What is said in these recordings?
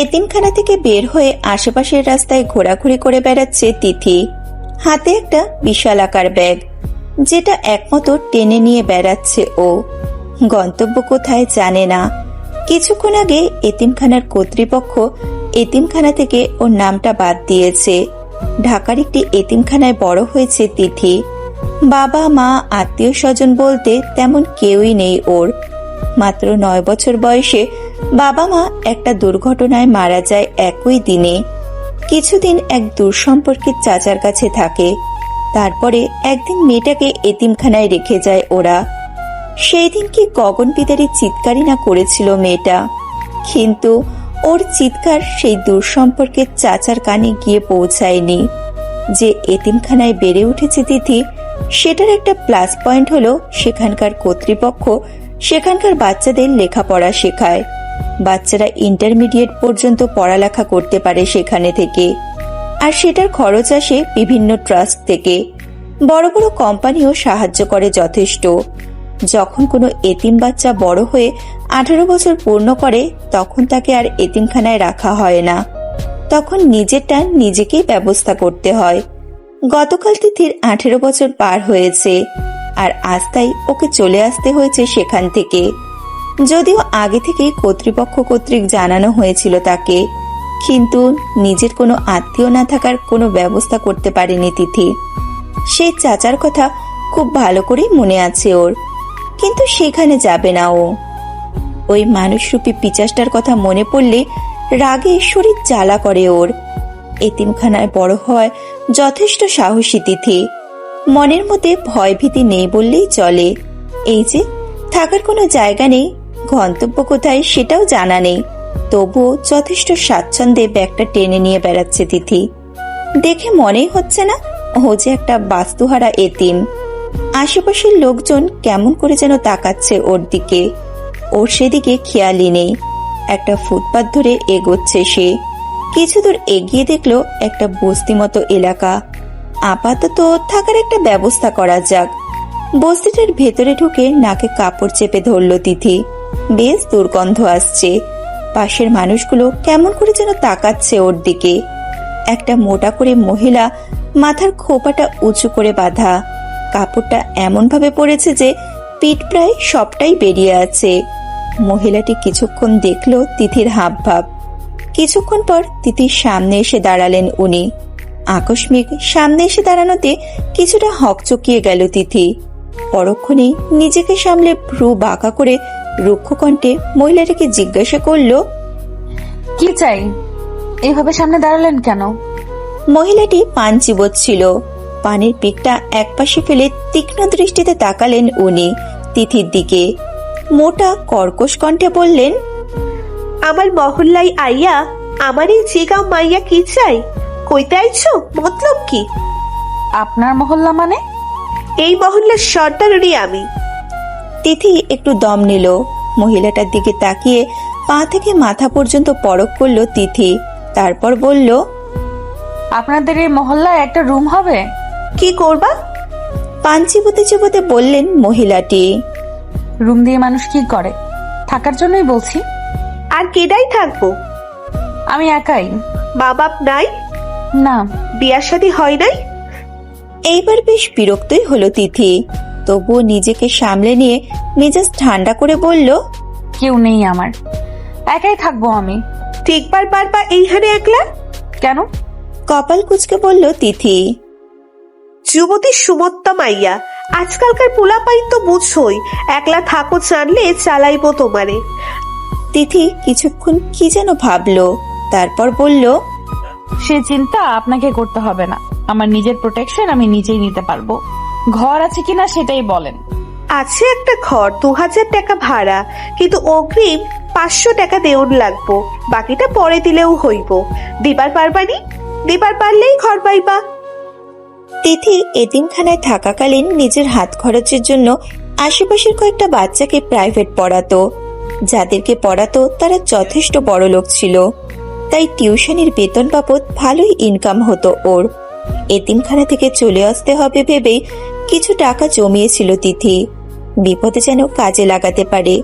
এতিমখানা থেকে বের হয়ে আশেপাশের রাস্তায় ঘোরাঘুরি করে বেড়াচ্ছে তিথি। হাতে একটা বিশালাকার ব্যাগ, যেটা একমতো টেনে নিয়ে বেড়াচ্ছে ও। গন্তব্য কোথায় জানে না। কিছুক্ষণ আগে এতিমখানার কর্তৃপক্ষ এতিমখানা থেকে ওর নামটা বাদ দিয়েছে। ঢাকার একটি এতিমখানায় বড় হয়েছে তিথি। বাবা মা আত্মীয় স্বজন বলতে তেমন কেউই নেই ওর। মাত্র 9 বছর বয়সে বাবা মা একটা দুর্ঘটনায় মারা যায় একই দিনে। কিছুদিন এক দূরসম্পর্কের চাচার কাছে থাকে। তারপরে একদিন মেয়েটাকে এতিমখানায় রেখে যায় ওরা। সেই দিন কি গগনবিদারী চিৎকারই না করেছিল মেয়েটা, কিন্তু ওর চিৎকার সেই দূরসম্পর্কের চাচার কানে গিয়ে পৌঁছায়নি। যে এতিমখানায় বেড়ে উঠেছে তিথি, সেটার একটা প্লাস পয়েন্ট হলো সেখানকার কর্তৃপক্ষ সেখানকার বাচ্চাদের লেখাপড়া শেখায়। বাচ্চারা ইন্টারমিডিয়েট পর্যন্ত পড়ালেখা করতে পারে সেখানে থেকে। আর সেটার খরচ আসে বিভিন্ন ট্রাস্ট থেকে। বড় বড় কোম্পানিও সাহায্য করে যথেষ্ট। যখন কোনো এতিম বাচ্চা বড় হয়ে 18 বছর পূর্ণ করে, তখন তাকে আর এতিমখানায় রাখা হয় না। তখন নিজেরটা নিজেকেই ব্যবস্থা করতে হয়। গতকাল তিথির 18 বছর পার হয়েছে, আর আজ তাই ওকে চলে আসতে হয়েছে সেখান থেকে। যদিও আগে থেকে কর্তৃপক্ষ কর্তৃক জানানো হয়েছিল তাকে, কিন্তু নিজের কোনো আত্মীয় না থাকার কোনো ব্যবস্থা করতে পারেনি তিথি। সেই চাচার কথা খুব ভালো করেই মনে আছে ওর, কিন্তু সেখানে যাবে না ও। ওই মানুষরূপী পিচাসটার কথা মনে পড়লে রাগে শরীর জ্বালা করে ওর। এতিমখানায় বড় হয় যথেষ্ট সাহসী তিথি। মনের মধ্যে ভয় ভীতি নেই বললেই চলে। এই যে থাকার কোনো জায়গা নেই, গন্তব্য কোথায় সেটাও জানা নেই, তবুও যথেষ্ট স্বাচ্ছন্দ্যে ব্যাগটা টেনে নিয়ে বেড়াচ্ছে তিথি। দেখে মনেই হচ্ছে না ও যে একটা বাস্তুহারা এতিম। আশেপাশের লোকজন কেমন করে যেন তাকাচ্ছে ওর দিকে, ওর সেদিকে খেয়ালই নেই। একটা ফুটপাত ধরে এগোচ্ছে সে। কিছু দূর এগিয়ে দেখলো একটা বস্তি মতো এলাকা। আপাতত থাকার একটা ব্যবস্থা করা যাক। বস্তিটার ভেতরে ঢুকে নাকে কাপড় চেপে ধরল তিথি। বেশ দুর্গন্ধ আসছে। পাশের মানুষগুলো কেমন করে যেন তাকাচ্ছে ওর দিকে। একটা মোটা করে মহিলা, মাথার খোপাটা উঁচু করে বাঁধা। কাপড়টা এমন ভাবে পড়েছে যে পিঠ প্রায় সবটাই বেরিয়ে আছে। মহিলাটি কিছুক্ষণ দেখলো তিথির হাবভাব। কিছুক্ষণ পর তিথির সামনে এসে দাঁড়ালেন উনি। আকস্মিক সামনে এসে দাঁড়ানোতে কিছুটা হকচকিয়ে গেল তিথি। পরক্ষণে নিজেকে সামলে ভ্রু বাঁকা করে রুক্ষ কণ্ঠে মহিলাটিকে জিজ্ঞাসা করলো, কি চাই? এইভাবে সামনে দাঁড়ালেন কেন? মহিলাটি পান চিবোচ্ছিল। পানের পিকটা একপাশে ফেলে তীক্ষ্ণ দৃষ্টিতে তাকালেন উনি তিথির দিকে। মোটা কর্কশ কণ্ঠে বললেন, আমার মহল্লাই আইয়া আমার এই জিগাও মাইয়া কি চাই? কইতে আইছো? মতলব কি? আপনার মহল্লা মানে? এই মহল্লার সর্দারই আমি। তিথি একটু দম নিল। মহিলাটার দিকে তাকিয়ে পা থেকে মাথা পর্যন্ত পরখ করলো তিথি। তারপর বলল, আপনাদের এই মহল্লায় একটা রুম হবে? কি করবা? পান চিবোতে চিবোতে বললেন মহিলাটি। রুম দিয়ে মানুষ কি করে? থাকার জন্যই বলছি। আর কেডাই থাকবো? আমি একাই। মা বাপ নাই? না। বিয়ার শাদী হয় নাই? এইবার বেশ বিরক্তই হলো তিথি। তবুও নিজেকে সামলে নিয়ে মেজাজ ঠান্ডা করে বলল, কেউ নেই আমার, একাই থাকবো আমি। ঠিকবার পারবা এইখানে একলা? কেন? কপাল কুঁচকে বলল তিথি। যুবতী সুমত্তা মাইয়া, আজকালকার পোলাপাইন তো বুঝছই, একলা থাকো জানলে চালাইবো তোমারে। তিথি কিছুক্ষণ কি যেন ভাবলো, তারপর বলল, সে চিন্তা আপনাকে করতে হবে না। আমার নিজের প্রোটেকশন আমি নিজেই নিতে পারবো। ঘর আছে কিনা সেটাই বলেন। আছে একটা ঘর, 2000 টাকা ভাড়া, কিন্তু অগ্রিম 500 টাকা দেউন লাগবো। বাকিটা পরে দিলেও হইব। দিবার পারবানি? দিবার পারলেই ঘর পাইবা। তিথি এতিমখানায় থাকাকালীন নিজের হাত খরচের জন্য আশেপাশের কয়েকটা বাচ্চাকে প্রাইভেট পড়াতো। যাদেরকে পড়াতো তারা যথেষ্ট বড় লোক ছিল, তাই টিউশনির বেতন বাবদ ভালোই ইনকাম হতো ওর। এতিমখানা থেকে চলে আসতে হবে ভেবেই কিছু টাকা জমিয়েছিল তিথি, বিপদে যেন কাজে লাগাতে পারে।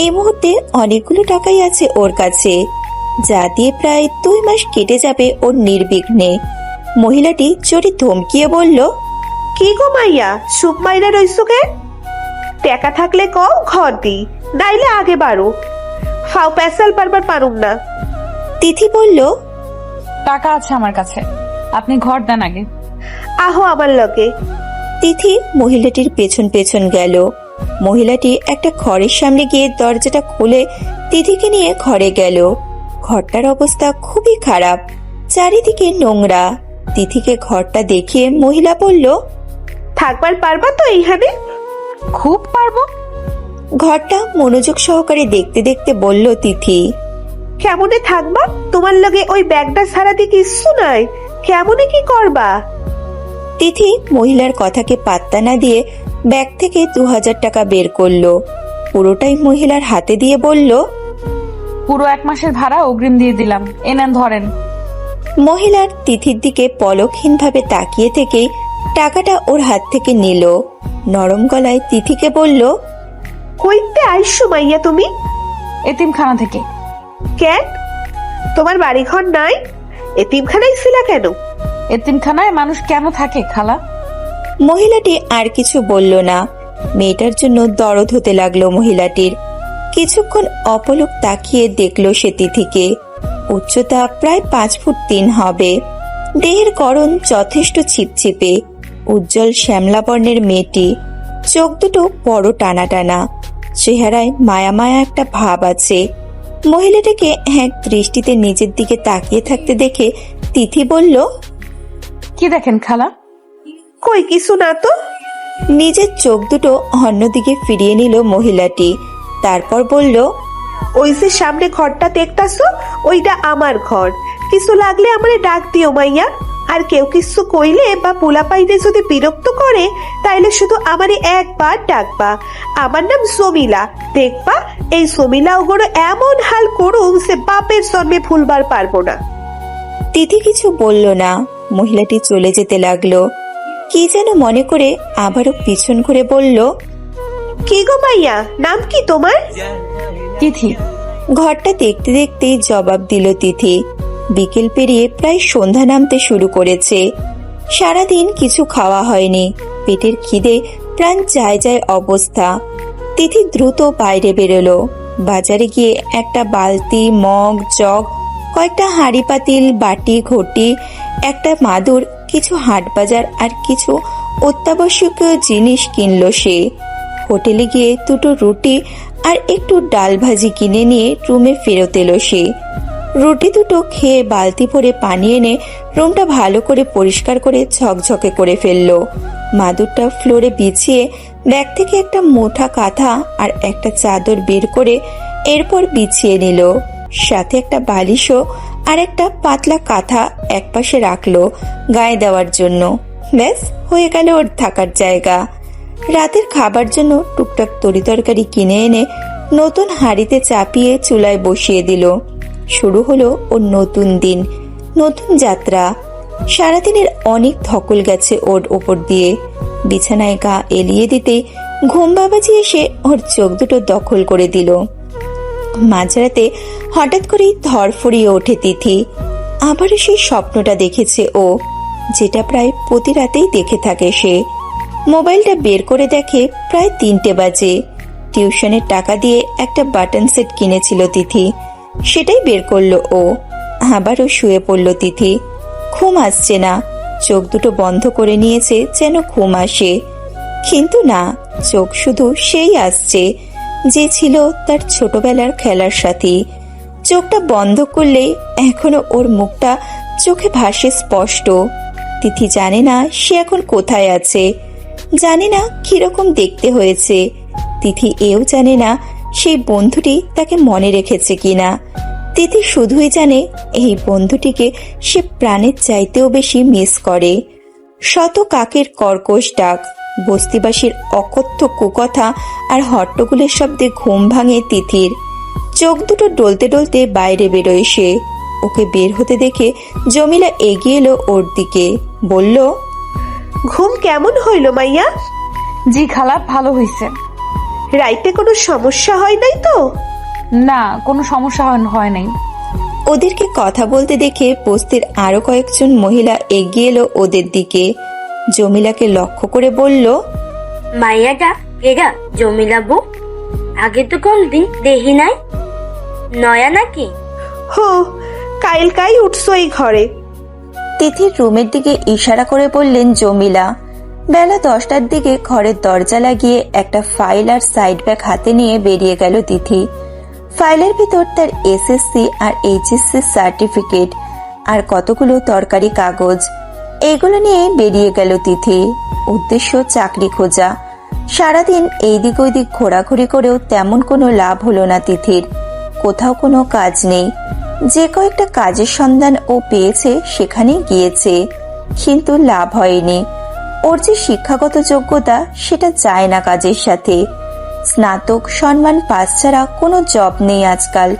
এই মুহূর্তে অনেকগুলো টাকাই আছে ওর কাছে। যা দিয়ে প্রায় 2 মাস কেটে যাবে ওর নির্বিঘ্নে। মহিলাটি চোরে ধমকিয়ে বলল, কি গো মাইয়া, সুপ মাইরা রইছো কে? টাকা থাকলে কও, ঘর দি, নাইলে আগে বাড়ো। ফাও পেশাল পারবার পারুম না। তিথি বলল, টাকা আছে আমার কাছে, আপনি ঘর দেন আগে। আহো আমার লগে। তিথি মহিলাটির পেছন পেছন গেল। মহিলাটি একটা ঘরের সামনে গিয়ে দরজাটা খুলে তিথিকে নিয়ে ঘরে গেল। ঘরটার অবস্থা খুবই খারাপ, চারিদিকে নোংরা। তিথিকে ঘরটা দেখিয়ে মহিলা বলল, থাকবার পারবা তো এইখানে? খুব পারবো। ঘরটা মনোযোগ সহকারে দেখতে দেখতে বলল তিথি, কেমনে থাকবা? তোমার লগে ওই ব্যাগটা ছাড়া দিয়ে কিচ্ছু নাই, কেমনে কি করবা? তিথি মহিলার কথাকে পাত্তা না দিয়ে ব্যাগ থেকে 2000 টাকা বের করলো। পুরোটাই মহিলার হাতে দিয়ে বলল, পুরো 1 মাসের ভাড়া অগ্রিম দিয়ে দিলাম, এনেন ধরেন। মহিলার তিথির দিকে পলকহীনভাবে তাকিয়ে থেকেই টাকাটা ওর হাত থেকে নিল। নরম গলায় তিথিকে বলল, কইতে আইসো মাইয়া তুমি? এতিমখানা থেকে। কেন, তোমার বাড়ি ঘর নাই? এতিমখানায় ছিলা কেন? এতিমখানায় মানুষ কেন থাকে খালা? মহিলাটি আর কিছু বলল না। মেয়েটার জন্য দরদ হতে লাগলো মহিলাটির। কিছুক্ষণ অপলক তাকিয়ে দেখলো সে তিথিকে। উচ্চতা প্রায় 5 ফুট 3 হবে। দেহের গড়ন যথেষ্ট ছিপছিপে। উজ্জ্বল শ্যামলা বর্ণের মেয়েটি, চোখ দুটো বড় টানা টানা। চেহারায় মায়া মায়া একটা ভাব আছে। মহিলাটাকে এক দৃষ্টিতে নিজের দিকে তাকিয়ে থাকতে দেখে তিথি বলল, কি দেখেন খালা? কই কিছু না তো। নিজের চোখ দুটো অন্যদিকে ফিরিয়ে নিল মহিলাটি। তারপর বলল, ওই যে সামনে ঘরটা দেখতাছো, ওইটা আমার ঘর। কিছু লাগলে আমারে ডাক দিও মাইয়া। আর কেউ কিছু কইলে বা পোলাপাইতে যদি বিরক্ত করে, তাইলে শুধু আমারে একবার ডাকবা। আমার নাম সমিলা। দেখবা এই সমিলা ওগুলো এমন হাল করুম সে বাপের জন্মে ভুলবার পারবো না। তিথি কিছু বলল না। মহিলাটি চলে যেতে লাগলো। কি যেন মনে করে আবারও পিছন ঘুরে বলল, কি গো মাইয়া, নাম কি তোমার? তিথি। ঘরটা দেখতে দেখতেই জবাব দিল তিথি। বিকেল পেরিয়ে প্রায় সন্ধ্যা নামতে শুরু করেছে। সারাদিন কিছু খাওয়া হয়নি। পেটের খিদে প্রাণ যায় যায় অবস্থা। তিথি দ্রুত বাইরে বেরোলো। বাজারে গিয়ে একটা বালতি, মগ, জগ, কয়েকটা হাঁড়ি পাতিল, বাটি, ঘটি, একটা মাদুর, কিছু হাট বাজার আর কিছু অত্যাবশ্যকীয় জিনিস কিনলো সে। হোটেলে গিয়ে 2টো রুটি আর একটু ডাল ভাজি কিনে নিয়ে রুমে ফেরত এলো সে। রুটি 2টো খেয়ে বালতি ভরে পানি এনে রুমটা ভালো করে পরিষ্কার করে ঝকঝকে করে ফেললো। মাদুরটা ফ্লোরে বিছিয়ে ব্যাগ থেকে একটা মোটা কাঁথা আর একটা চাদর বের করে এরপর বিছিয়ে নিল। সাথে একটা বালিশও আর একটা পাতলা কাঁথা একপাশে রাখলো গায়ে দেওয়ার জন্য। ব্যাস হয়ে গেল ওর থাকার জায়গা। রাতের খাবার জন্য টুকটাক তরিতরকারি কিনে এনে নতুন হাঁড়িতে চাপিয়ে চুলায় বসিয়ে দিল। শুরু হলো ওর নতুন দিন, নতুন যাত্রা। সারাদিনের অনেক ধকল গেছে ওর ওপর দিয়ে। বিছানায় গা এলিয়ে দিতে ঘুম বাবাজি এসে ওর চোখ দুটো দখল করে দিল। মাঝরাতে হঠাৎ করেই ধরফড়িয়ে ওঠে তিথি। আবারও সেই স্বপ্নটা দেখেছে ও, যেটা প্রায় প্রতি রাতেই দেখে থাকে সে। মোবাইলটা বের করে দেখে প্রায় 3টে বাজে। টিউশনের টাকা দিয়ে একটা বাটন সেট কিনেছিল তিথি, সেটাই বের করলো ও। আবারও শুয়ে পড়ল তিথি। ঘুম আসছে না। চোখ দুটো বন্ধ করে নিয়েছে যেন ঘুম আসে, কিন্তু না, চোখ শুধু সেই আসছে যে ছিল তার ছোটবেলার খেলার সাথী। চোখটা বন্ধ করলে এখনো ওর মুখটা চোখে ভাসে স্পষ্ট। তিথি জানে না সে এখন কোথায় আছে, জানে না কিরকম দেখতে হয়েছে। তিথি এও জানে না সেই বন্ধুটি তাকে মনে রেখেছে কিনা। তিথি শুধুই জানে এই বন্ধুটিকে সে প্রাণের চাইতেও বেশি মিস করে। শত কাকের কর্কশ ডাক, বস্তিবাসীর অকথ্য কুকথা আর হট্টগোলের শব্দে ঘুম ভাঙে তিথির। চোখ দুটো ডলতে ডলতে বাইরে বেরোয় সে। ওকে বের হতে দেখে জমিলা এগিয়ে এলো ওর দিকে, বলল, ঘুম কেমন হইল মাইয়া? জি খালা, ভালো হইছে। রাইতে কোনো সমস্যা হয় নাই তো? না, কোনো সমস্যা হয় নাই। ওদেরকে কথা বলতে দেখে বস্তির আরো কয়েকজন মহিলা এগিয়ে এলো ওদের দিকে। জমিলাকে লক্ষ্য করে বলল, মাইয়াটা কেডা জমিলা বউ? আগে তো কোনদিন দেখি নাই, নয়া নাকি? হো, কাইলকাই উঠছো এই ঘরে। তিথির রুমের দিকে ইশারা করে বললেন জমিলা। বেলা 10টার দিকে ঘরের দরজা লাগিয়ে একটা ফাইল আর সাইড ব্যাগ হাতে নিয়ে বেরিয়ে গেল তিথি। ফাইলের ভিতর তার এসএসসি আর এইচএসসি সার্টিফিকেট আর কতগুলো তরকারি কাগজ। এগুলো নিয়ে বেরিয়ে গেল তিথি। উদ্দেশ্য চাকরি খোঁজা। সারাদিন এইদিক ওইদিক ঘোরাঘুরি করেও তেমন কোনো লাভ হলো না তিথির। কোথাও কোনো কাজ নেই। যে কয়েকটা কাজের সন্ধান ও পেয়েছে সেখানেই গিয়েছে, কিন্তু লাভ হয়নি। ওর যে শিক্ষাগত যোগ্যতা সেটা যায় না কাজের সাথে। স্নাতক সম্মান পাস ছাড়া কোনো জব নেই আজকাল।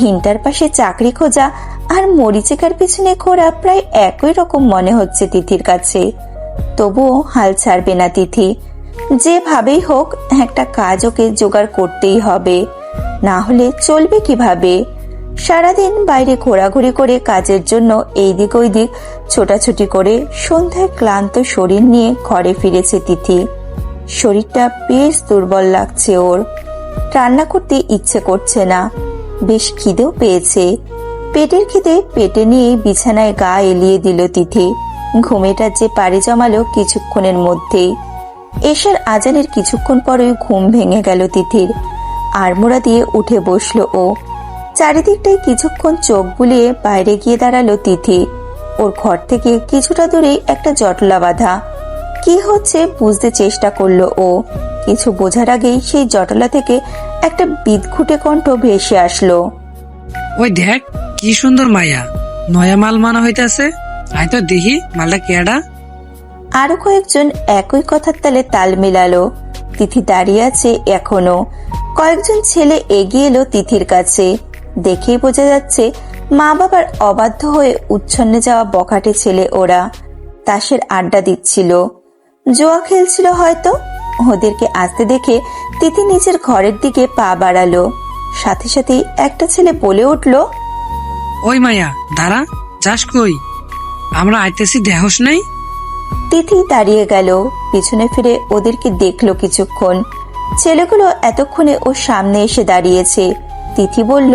ইন্টার পাশে চাকরি খোঁজা আর মরিচিকার পিছনে ঘোরা প্রায় একই রকম মনে হচ্ছে তিথির কাছে। তবুও হাল ছাড়বে না তিথি। যেভাবেই হোক একটা কাজ ওকে জোগাড় করতেই হবে, না হলে চলবে কিভাবে? সারাদিন বাইরে ঘোরাঘুরি করে কাজের জন্য এইদিক ওইদিক ছোটাছুটি করে সন্ধ্যায় ক্লান্ত শরীর নিয়ে ঘরে ফিরেছে তিথি। শরীরটা বেশ দুর্বল লাগছে ওর। রান্না করতে ইচ্ছে করছে না। বেশ খিদেও পেয়েছে। পেটের খিদে পেটে নিয়ে বিছানায় গা এলিয়ে দিল তিথি। ঘুমেটা যে পাড়ি জমালো কিছুক্ষণের মধ্যেই। এশার আজানের কিছুক্ষণ পরই ঘুম ভেঙে গেল তিথির। আড়মোড়া দিয়ে উঠে বসলো ও। চারিদিকটাই কিছুক্ষণ চোখ বুলিয়ে বাইরে গিয়ে দাঁড়ালো তিথি। ওর ঘর থেকে কিছুটা দূরেই একটা জটলা বাঁধা। কি হচ্ছে বুঝতে চেষ্টা করলো ও। কিছু বোঝার আগেই সেই জটলা থেকে একটা বিদঘুটে কণ্ঠ ভেসে আসলো। ওই দেখ কি সুন্দর মায়া, নয়া মাল মানা হইতেছে। আয় তো দেখি মালটা কেডা। আরো কয়েকজন একই কথার তালে তাল মিলালো। তিথি দাঁড়িয়ে আছে এখনো। কয়েকজন ছেলে এগিয়ে এলো তিথির কাছে। দেখেই বোঝা যাচ্ছে মা বাবার অবাধ্য হয়ে উচ্ছন্নে যাওয়া বখাটে ছেলে ওরা। তাসের আড্ডা দিচ্ছিল, জুয়া খেলছিল হয়তো। ওদেরকে আসতে দেখে তিথি নিজের ঘরের দিকে পা বাড়ালো। সাথে সাথে একটা ছেলে বলে উঠল, ওই মায়া দাঁড়া, যাস কই? আমরা আইতেছি, দেহস নাই? তিথি দাঁড়িয়ে গেল। পিছনে ফিরে ওদেরকে দেখলো কিছুক্ষণ। ছেলেগুলো এতক্ষণে ওর সামনে এসে দাঁড়িয়েছে। তিথি বলল,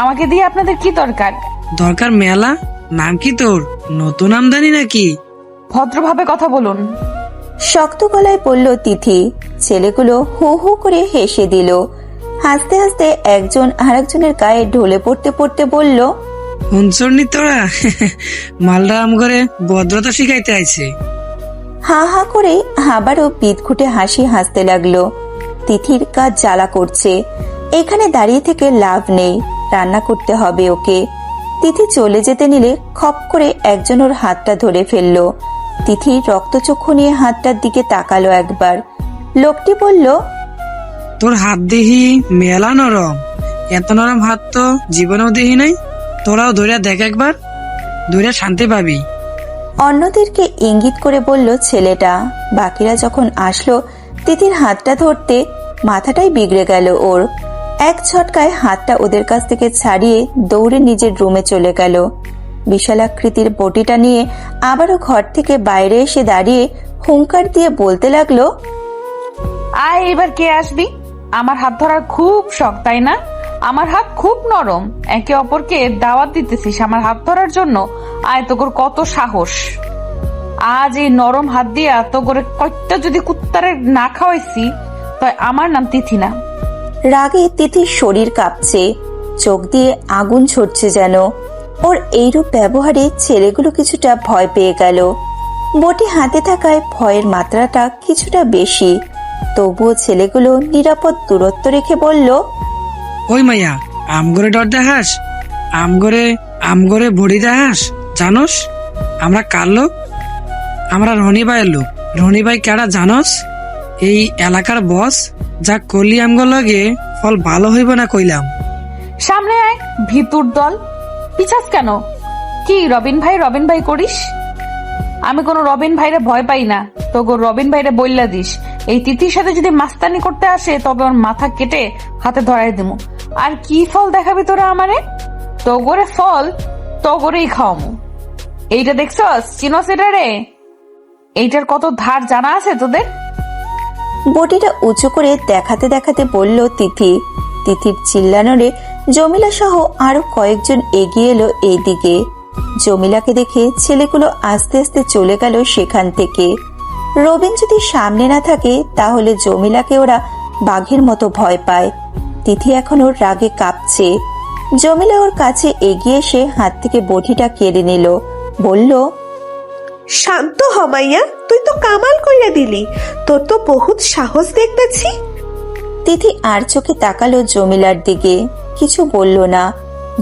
আমাকে দিয়ে আপনাদের কি দরকার? দরকার মেলা। নাম কি তোর? নতুন আমদানি নাকি? ভদ্রভাবে কথা বলুন। শক্ত গলায় বলল তিথি। ছেলেগুলো হু হু করে হেসে দিল। হাসতে হাসতে একজন আরেকজনের গায়ে ঢলে পড়তে পড়তে বলল, হুনচর্নি তোরা মালটা আম করে ভদ্রতা শিখাইতে আইছে। হা হা করে আবারও বিদঘুটে হাসি হাসতে লাগলো। তিথির কাজ জ্বালা করছে। এখানে দাঁড়িয়ে থেকে লাভ নেই, রান্না করতে হবে ওকে। তিথি চলে যেতে নিলে খপ করে একজন ওর হাতটা ধরে ফেললো। তিথি রক্তচক্ষু নিয়ে হাতটার দিকে তাকালো একবার। লোকটি বলল, তোর হাত দেখি মেলা নরম। এত নরম হাত তো জীবনেও দেখি নাই। তোরাও ধরিয়া দেখ একবার, ধরিয়া শান্তি পাবি। অন্যদেরকে ইঙ্গিত করে বলল ছেলেটা। বাকিরা যখন আসলো তিথির হাতটা ধরতে, মাথাটাই বিগড়ে গেল ওর। এক ঝটকায় হাতটা ওদের কাছ থেকে ছাড়িয়ে দৌড়ে নিজের রুমে চলে গেল। বিশালাকৃতির বটিটা নিয়ে আবারও ঘর থেকে বাইরে এসে দাঁড়িয়ে হুঙ্কার দিয়ে বলতে লাগলো, আয় এবার কে আসবি? আমার হাত ধরার খুব শখ তাই না? আমার হাত খুব নরম। একে অপরকে দাওয়াত দিতেছিস আমার হাত ধরার জন্য? আয়, তোর কত সাহস! আজ এই নরম হাত দিয়া তো করে কয়টা যদি কুত্তারে না খাওয়াইছি, তাই আমার নাম তিথি না। রাগে তিথির শরীর কাঁপছে, চোখ দিয়ে আগুন ছড়ছে যেন। ওর এইরূপ ব্যবহারে ছেলেগুলো কিছুটা ভয় পেয়ে গেল। বটি হাতে থাকায় ভয়ের মাত্রাটা কিছুটা বেশি। তবুও ছেলেগুলো নিরাপদ দূরত্ব রেখে বলল, ওই মাইয়া, আমগরে ডর দেখাস? আমগরে ভরি দেখাস? জানোস আমরা কার লোক? আমরা রনি ভাইয়ের লোক। রনি ভাই কেডা জানোস? এই এলাকার বস। যা করলি আমগো লগে ফল ভালো হইব না কইলাম। সামনে আয় ভিতুর দল। পিছাস কেন? কি রবিন ভাই করিস? আমি কোনো রবিন ভাইরে ভয় পাই না। তোগো রবিন ভাইরে বইলা দিস, এই তিথির সাথে যদি মাস্তানি করতে আসে তবে ওর মাথা কেটে হাতে ধরাই দিমু। আর কি ফল দেখাবি তোরা আমারে? তগরে ফল তগরেই খাওয়ামু। এইটা দেখছস, চিনস এটা রে? এইটার কত ধার জানা আছে তোদের? বটিটা উঁচু করে দেখাতে দেখাতে বলল তিথি। তিথির চিল্লানোরে জমিলা সহ আরো কয়েকজন এগিয়ে এলো এইদিকে। জমিলাকে দেখে ছেলেগুলো আস্তে আস্তে চলে গেল সেখান থেকে। রবিন যদি সামনে না থাকে তাহলে জমিলাকে ওরা বাঘের মতো ভয় পায়। তিথি এখন ওর রাগে কাঁপছে। জমিলা ওর কাছে এগিয়ে এসে হাত থেকে বটিটা কেড়ে নিল, বলল, শান্ত হ মাইয়া, তুই তো কামাল কইরা দিলি, তোর তো বহুত সাহস দেখতেছি। তিথি আর চোখে তাকালো জমিলার দিকে, কিছু বলল না।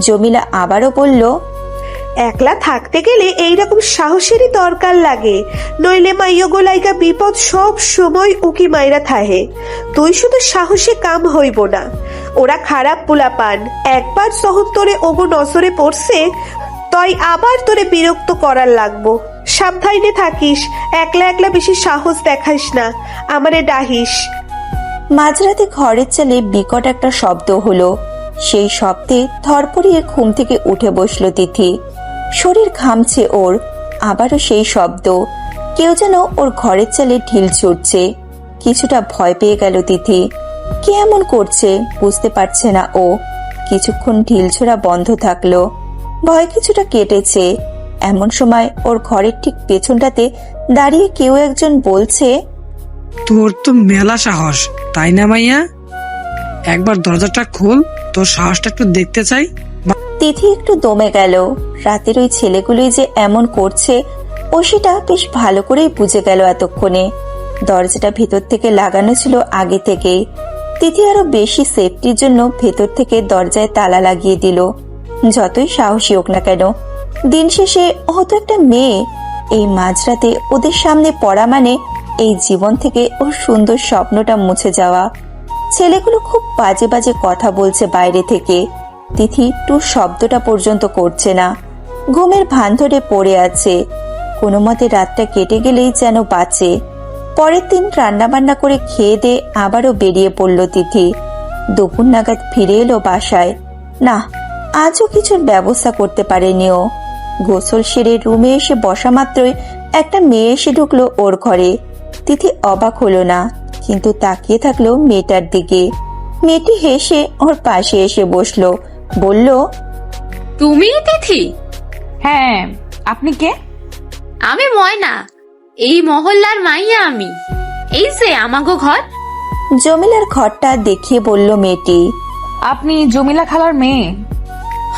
জমিলা আবারও বলল, একলা থাকতে গেলে এইরকম সাহসেরই দরকার লাগে, নইলে মাইয়া গোলাইকা বিপদ সব সময় উকি মাইরা থাহে। তুই শুধু সাহসে কাম হইব না, ওরা খারাপ পোলাপান, একবার সহজ তোরে ওগো নজরে পড়ছে তই আবার তোরে বিরক্ত করার লাগবো। সাবধানে থাকিস, একলা একলা বেশি সাহস দেখাইস না, আমারে ডাহিস। মাঝরাতে ঘরের চালে বিকট একটা শব্দ হলো। সেই শব্দে ধরপড়িয়ে ঘুম থেকে উঠে বসলো তিথি। শরীর ঘামছে ওর। আবারও সেই শব্দ। কেউ যেন ওর ঘরের চালে ঢিল ছুটছে। কিছুটা ভয় পেয়ে গেল তিথি। কে এমন করছে বুঝতে পারছে না ও। কিছুক্ষণ ঢিল ছোড়া বন্ধ থাকলো, ভয় কিছুটা কেটেছে। এমন সময় ওর ঘরের ঠিক পেছনটাতে দাঁড়িয়ে কেউ একজন বলছে, তোর তো মেলা সাহস, তাই না মাইয়া? একবার দরজাটা খোল, তোর সাহসটা একটু দেখতে চাই। তিথি একটু দমে গেল। রাতের ওই ছেলেগুলোই যে এমন করছে ও সেটা বেশ ভালো করেই বুঝে গেল এতক্ষণে। দরজাটা ভেতর থেকে লাগানো ছিল আগে থেকেই। তিথি আরো বেশি সেফটির জন্য ভেতর থেকে দরজায় তালা লাগিয়ে দিল। যতই সাহসী হোক না কেন, দিন শেষে হয়তো একটা মেয়ে। এই মাঝরাতে ওদের সামনে পড়া মানে এই জীবন থেকে ওর সুন্দর স্বপ্নটা মুছে যাওয়া। ছেলেগুলো খুব বাজে বাজে কথা বলছে বাইরে থেকে। তিথি টুর শব্দটা পর্যন্ত করছে না, ঘুমের ভান ধরে পড়ে আছে। কোনো মতে রাতটা কেটে গেলেই যেন বাঁচে। পরের দিন রান্না বান্না করে খেয়ে দিয়ে আবারও বেরিয়ে পড়ল তিথি। দুপুর নাগাদ ফিরে এলো বাসায়। না, আজও কিছুর ব্যবস্থা করতে পারেনি ও। গোসল সেরে রুমে এসে বসা মাত্রই একটা মেয়ে এসে ঢুকলো ওর ঘরে। তিথি অবাক হলো না, কিন্তু তাকিয়ে থাকলো মেয়েটার দিকে। মেয়েটি হেসে ওর পাশে এসে বসলো, বলল, তুমি তিথি? হ্যাঁ, আপনি কে? আমি ময়না, এই মহল্লার মাইয়া আমি। এই যে আমাগো ঘর। জমিলার ঘরটা দেখিয়ে বলল মেয়েটি। আপনি জমিলা খালার মেয়ে?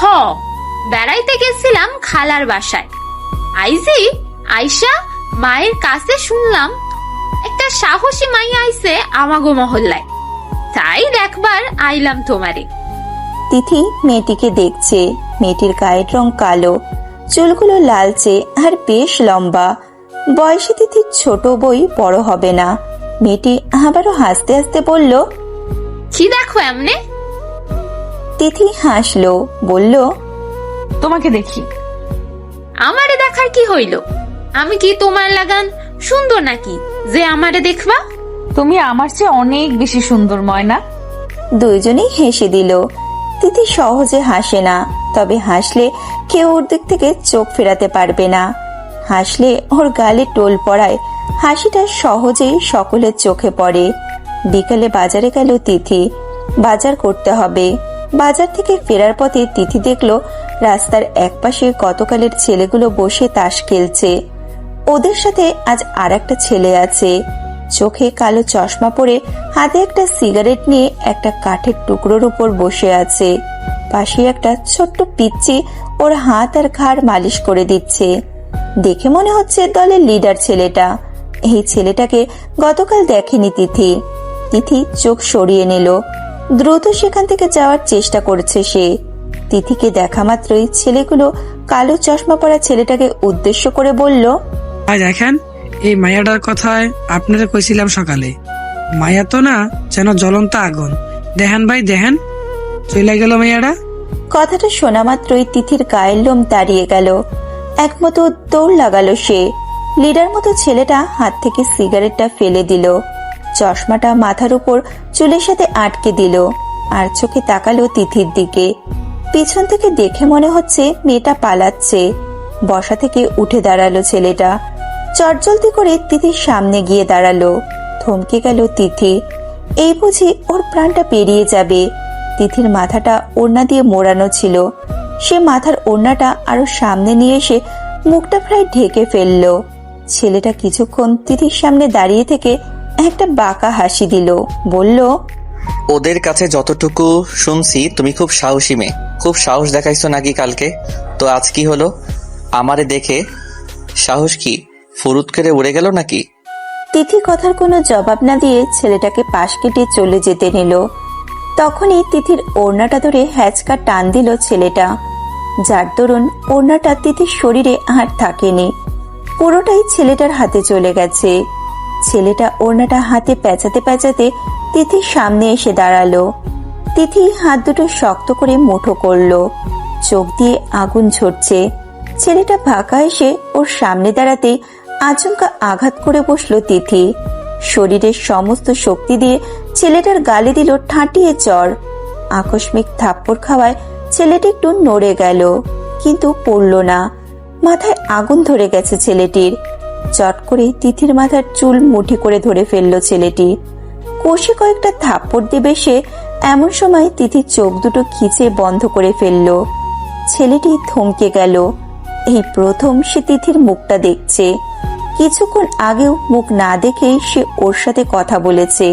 হ, বেড়াইতে গেছিলাম খালার বাসায়। আইজি আইসা মায়ের কাছে শুনলাম একটা সাহসী মাইয়া আইছে আমাগো মহল্লায়, তাই দেখবার আইলাম তোমারে। তিথি মেয়েটিকে দেখছে। মেয়েটির গায়ের রং কালো, চুলগুলো লালচে আর বেশ লম্বা। বয়সে তিথির ছোট বই বড় হবে না। মেয়েটি আবারও হাসতে হাসতে বলল, কি দেখো এমনে? তিথি হাসলো, বলল, তোমাকে দেখি। আমারে দেখার কি হইল? আমি কি তোমার লাগান সুন্দর নাকি যে আমারে দেখবা? তুমি আমার চেয়ে অনেক বেশি সুন্দর ময়না। দুইজনেই হেসে দিল। তিথি সহজে হাসে না, তবে হাসলে কেউ ওর দিক থেকে চোখ ফেরাতে পারবে না। হাসলে ওর গালে টোল পড়ায় হাসিটা সহজেই সকলের চোখে পড়ে। বিকালে বাজারে গেল তিথি। বাজার করতে হবে। বাজার থেকে ফেরার পথে তিথি দেখলো রাস্তার একপাশে গতকালের ছেলেগুলো বসে তাস খেলছে। ওদের সাথে আজ আর একটা ছেলে আছে। চোখে কালো চশমা পরে হাতে একটা সিগারেট নিয়ে একটা কাঠের টুকরোর উপর বসে আছে। পাশে একটা ছোট্ট পিচ্চি ওর হাত আর ঘাড় মালিশ করে দিচ্ছে। দেখে মনে হচ্ছে দলের লিডার ছেলেটা। এই ছেলেটাকে গতকাল দেখেনি তিথি। তিথি চোখ সরিয়ে নিল। দ্রুত সেখান থেকে যাওয়ার চেষ্টা করছে সে। তিথিকে দেখা মাত্রই ছেলেগুলো কালো চশমা পরা ছেলেটাকে উদ্দেশ্য করে বলল, ভাই দেখেন, এই মায়াটার কথায় আপনারা কইছিলাম সকালে। মায়া তো না, যেন জ্বলন্ত আগুন। দেখেন ভাই দেখেন, চলে গেল মায়াটা। কথাটা শোনা মাত্রই তিথির গায়ের লোম দাঁড়িয়ে গেল। একমতো দৌড় লাগালো সে। লিডার মতো ছেলেটা হাত থেকে সিগারেটটা ফেলে দিল, চশমাটা মাথার উপর চুলের সাথে আটকে দিল, আর চোখে তাকালো তিথির দিকে। পিছন থেকে দেখে মনে হচ্ছে মেয়েটা পালাচ্ছে। বসা থেকে উঠে দাঁড়ালো ছেলেটা। চটজলদি করে তিথির সামনে গিয়ে দাঁড়ালো। থমকে গেল তিথি। এই বুঝি ওর প্রাণটা পেরিয়ে যাবে। তিথির মাথাটা ওড়না দিয়ে মোড়ানো ছিল। সে মাথার ওড়নাটা আরো সামনে নিয়ে এসে মুখটা প্রায় ঢেকে ফেললো। ছেলেটা কিছুক্ষণ তিথির সামনে দাঁড়িয়ে থেকে একটা বাঁকা হাসি দিল, বলল, ওদের কাছে যতটুকু শুনছি তুমি খুব সাহসী মেয়ে, খুব সাহস দেখাইছো নাকি কালকে? তো আজ কি হলো? আমারে দেখে সাহস কি ফুরুত করে উড়ে গেল নাকি? তিথি কথার কোনো জবাব না দিয়ে ছেলেটাকে পাশ কেটে চলে যেতে নিল। তখনই তিথির ওড়নাটা ধরে হ্যাচকা টান দিল ছেলেটা, যার দরুন ওড়নাটা তিথির শরীরে আর থাকেনি, পুরোটাই ছেলেটার হাতে চলে গেছে। ছেলেটা ওড়নাটা হাতে পেঁচাতে পেঁচাতে তিথির সামনে এসে দাঁড়ালো। তিথি হাত দুটো শক্ত করে মুঠো করলো, চোখ দিয়ে আগুন ঝরছে। ছেলেটা ফাঁকা এসে ওর সামনে দাঁড়াতেই আচমকা আঘাত করে বসলো তিথি। শরীরের সমস্ত শক্তি দিয়ে ছেলেটার গালে দিল ঠাঁটিয়ে চড়। আকস্মিক থাপ্পড় খাওয়ায় ছেলেটা একটু নড়ে গেল, কিন্তু পড়ল না। মাথায় আগুন ধরে গেছে ছেলেটির। চট করে তিথির মাথার চুল মুঠি করে ধরে ফেললো ছেলেটি। কষে কয়েকটা থাপ্পড় দেবে সে, এমন সময় তিথির চোখ দুটো খিচে বন্ধ করে ফেললো। ছেলেটি থমকে গেল। এই প্রথম সে তিথির মুখটা দেখছে। কিছুক্ষণ আগেও মুখ না দেখেই সে ওর সাথে কথা বলেছে।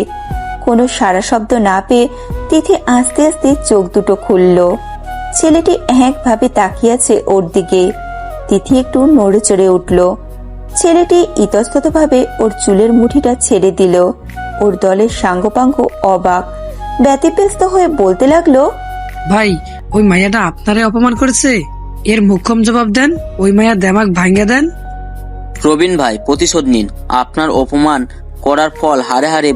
কোনো সারা শব্দ না পেয়ে তিথি আস্তে আস্তে চোখ দুটো খুলল। ছেলেটি একভাবে তাকিয়ে আছে ওর দিকে। তিথি একটু নড়ে চড়ে উঠল। ছেলেটি ইতস্তত ভাবে ওর চুলের মুঠিটা ছেড়ে দিল। ওর দলের সাঙ্গপাঙ্গ অবাক, ব্যতিব্যস্ত হয়ে বলতে লাগলো, ভাই, ওই মাইয়াটা আপনারে অপমান করেছে, এর মুখ্যম জবাব দেন। ওই মাইয়া দেমাগ ভাঙ্গে দেন। রবিন ভাই, প্রতিশোধ নিন। আপনার অপমান করার ফল হারে হারে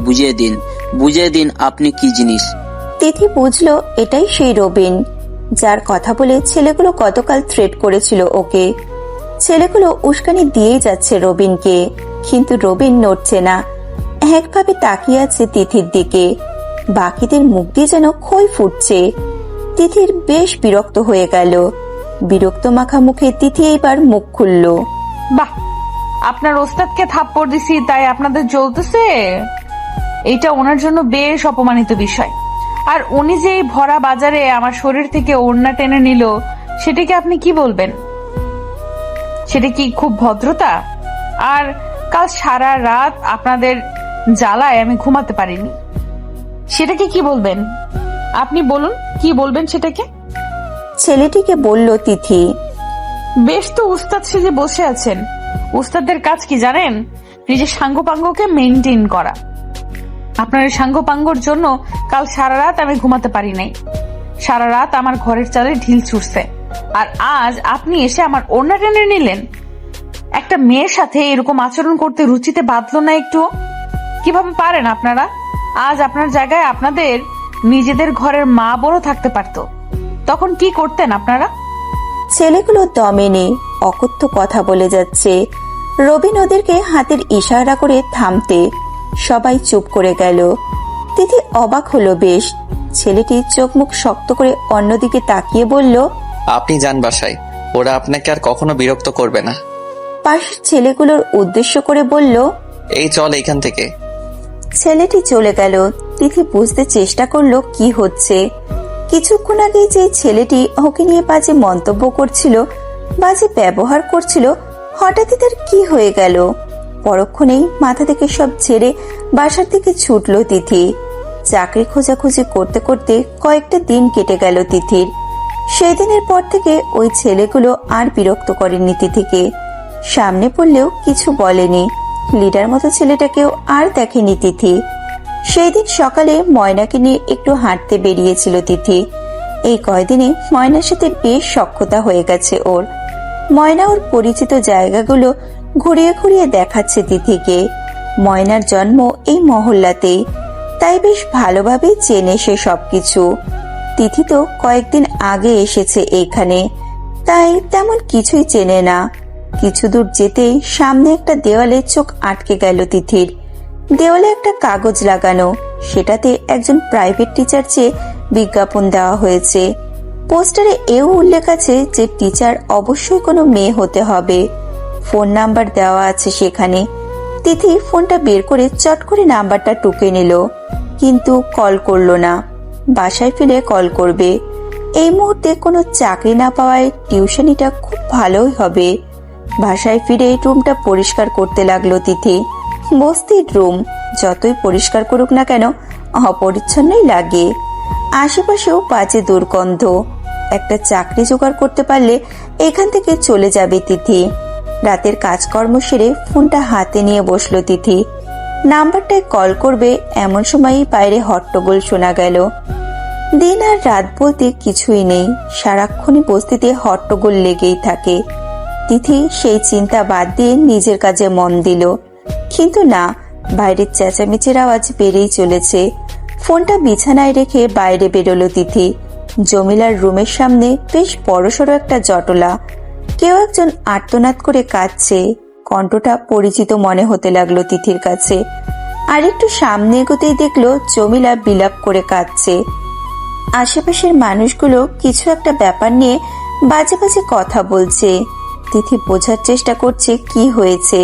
বুঝিয়ে দিন আপনি কি জিনিস। তিথি বুঝলো এটাই সেই রবিন, যার কথা বলে ছেলেগুলো গতকাল থ্রেট করেছিল ওকে। ছেলেগুলো উস্কানি দিয়েই যাচ্ছে রবিনকে, কিন্তু রবিন নড়ছে না, একভাবে তাকিয়ে আছে তিথির দিকে। বাকিদের মুখ দিয়ে যেন খই ফুটছে। তিথির বেশ বিরক্ত হয়ে গেল। বিরক্ত মাখা মুখে তিথি এইবার মুখ খুলল। বাহ, আপনার ওস্তাদকে থাপ্পড় দিছি তাই আপনাদের জ্বলতেছে? এইটা ওনার জন্য বেশ অপমানিত বিষয়। আর উনি যে এই ভরা বাজারে আমার শরীর থেকে ওড়না টেনে নিল, সেটাকে আপনি কি বলবেন? সেটা কি খুব ভদ্রতা? আর কাল সারা রাত আপনাদের জ্বালায় আমি ঘুমাতে পারিনি, সেটাকে কি বলবেন? আপনি বলুন, কি বলবেন সেটাকে? ছেলেটিকে বলল তিথি। বেশ তো উস্তাদ সেজে বসে আছেন। উস্তাদের কাজ কি জানেন? নিজের সাঙ্গপাঙ্গকে মেনটেন করা। আপনার এই সাঙ্গপাঙ্গর জন্য কাল সারা রাত আমি ঘুমাতে পারি নাই। সারা রাত আমার ঘরের চালে ঢিল ছুটছে, আর আজ আপনি এসে আমার ওড়না টেনে নিলেন। একটা মেয়ের সাথে এরকম আচরণ করতে রুচিতে বাঁধলো না একটু? কিভাবে পারেন আপনারা? আজ আপনার জায়গায় আপনাদের নিজেদের ঘরের মা বড় থাকতে পারতো, তখন কি করতেন আপনারা? ছেলেগুলো দমে নেই, অকথ্য কথা বলে যাচ্ছে। রবিন ওদেরকে হাতের ইশারা করে থামতে। সবাই চুপ করে গেল। তিথি অবাক হলো বেশ। ছেলেটি চোখ মুখ শক্ত করে অন্যদিকে তাকিয়ে বলল, আপনি যান বাসায়, ওরা আপনাকে আর কখনো বিরক্ত করবে না। পাশের ছেলেগুলোর উদ্দেশ্য করে বলল, এই চল এইখান থেকে। ছেলেটি চলে গেল। তিথি বুঝতে চেষ্টা করলো কি হচ্ছে। কিছুক্ষণ আগে যে ছেলেটি ওকে নিয়ে বাজে মন্তব্য করছিল, বাজে ব্যবহার করছিল, হঠাৎই তার কি হয়ে গেল? পরক্ষণেই মাথা থেকে সব ছেড়ে বাসার দিকে ছুটল তিথি। চাকরি খোঁজাখুঁজি করতে করতে কয়েকটা দিন কেটে গেল তিথির। সেই দিনের পর থেকে ওই ছেলেগুলো আর বিরক্ত করেনি তিথিকে। সামনে পড়লেও কিছু বলেনি। লিডার মতো ছেলেটাকেও আর দেখেনি তিথি। সেই দিন সকালে ময়নাকে নিয়ে একটু হাঁটতে বেরিয়েছিল তিথি। এই কয়দিনে ময়নার সাথে বেশ সখ্যতা হয়ে গেছে ওর। ময়না ওর পরিচিত জায়গাগুলো ঘুরিয়ে ঘুরিয়ে দেখাচ্ছে তিথিকে। ময়নার জন্ম এই মহল্লাতেই, তাই বেশ ভালোভাবেই চেনে সে সবকিছু। তিথি তো কয়েকদিন আগে এসেছে এইখানে, তাই তেমন কিছুই চেনে না। কিছু দূর যেতেই সামনে একটা দেওয়ালে চোখ আটকে গেল তিথির। দেওয়ালে একটা কাগজ লাগানো, সেটাতে একজন প্রাইভেট টিচার চেয়ে বিজ্ঞাপন দেওয়া হয়েছে। পোস্টারে এও উল্লেখ আছে যে টিচার অবশ্যই কোনো মেয়ে হতে হবে। ফোন নাম্বার দেওয়া আছে সেখানে। তিথি ফোনটা বের করে চট করে নাম্বারটা টুকে নিল, কিন্তু কল করলো না। বাসায় ফিরে কল করবে। এই মুহূর্তে কোনো চাকরি না পাওয়ায় টিউশনিটা খুব ভালোই হবে। বাসায় ফিরে রুমটা পরিষ্কার করতে লাগলো তিথি। বস্তির রুম যতই পরিষ্কার করুক না কেন অপরিচ্ছন্নই লাগে। আশেপাশেও বাজে দুর্গন্ধ। একটা চাকরি জোগাড় করতে পারলে এখান থেকে চলে যাবে তিথি। রাতের কাজকর্ম সেরে ফোনটা হাতে নিয়ে বসলো তিথি। নাম্বারটায় কল করবে এমন সময়ই বাইরে হট্টগোল শোনা গেল। দিন আর রাত বলতে কিছুই নেই, সারাক্ষণই বস্তিতে হট্টগোল লেগেই থাকে। তিথি সেই চিন্তা বাদ দিয়ে নিজের কাজে মন দিল, কিন্তু না, বাইরের চেঁচামেচির আওয়াজ বেড়েই চলেছে। ফোনটা বিছানায় রেখে বাইরে বেরোলো তিথি। জমিলার রুমের সামনে বেশ বড়সড় একটা জটলা। কেউ একজন আর্তনাদ করে কাঁদছে। কণ্ঠটা পরিচিত মনে হতে লাগলো তিথির কাছে। আর একটু সামনে এগোতেই দেখলো জমিলা বিলাপ করে কাঁদছে। আশেপাশের মানুষগুলো কিছু একটা ব্যাপার নিয়ে বাজে বাজে কথা বলছে। তিথি বোঝার চেষ্টা করছে কি হয়েছে।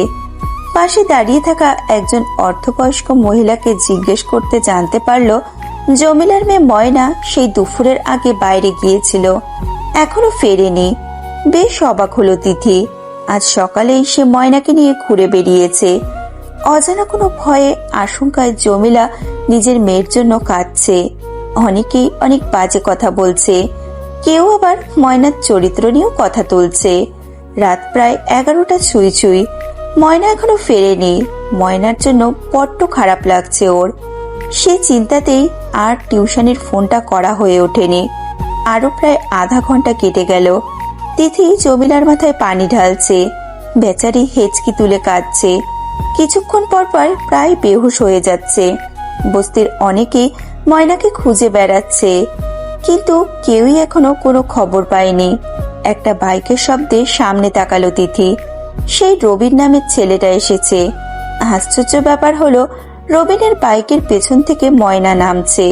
পাশে দাঁড়িয়ে থাকা একজন অর্ধবয়স্ক মহিলাকে জিজ্ঞেস করতে জানতে পারলো জমিলার মেয়ে ময়না সেই দুপুরের আগে বাইরে গিয়েছিল, এখনো ফেরেনি। বেশ অবাক হলো তিথি। আজ সকালেই সে ময়নাকে নিয়ে ঘুরে বেরিয়েছে। অজানা কোনো ভয়ে আশঙ্কায় জমিলা নিজের মেয়ের জন্য কাঁদছে। অনেকেই অনেক বাজে কথা বলছে, কেউ আবার ময়নার চরিত্র নিয়েও কথা তুলছে। রাত প্রায় 11টা ছুঁই ছুঁই। ময়না এখনো ফেরেনি। ময়নার জন্য বড্ড খারাপ লাগছে ওর। সে চিন্তাতেই আর টিউশনির ফোনটা করা হয়ে ওঠেনি। আরো প্রায় আধা ঘন্টা কেটে গেল। তিথি জমিলার মাথায় পানি ঢালছে। বেচারি হেঁচকি তুলে কাঁদছে। কিছুক্ষণ পর পর প্রায় বেহুশ হয়ে যাচ্ছে। বস্তির অনেকেই ময়নাকে খুঁজে বেড়াচ্ছে, কিন্তু কেউই এখনো কোনো খবর পায়নি। একটা বাইকের শব্দে সামনে তাকালো তিথি। সেই রবির নামের ছেলেটা এসেছে। আশ্চর্য ব্যাপার হলো রবিনের বাইকের পেছন থেকে ময়না নামছে।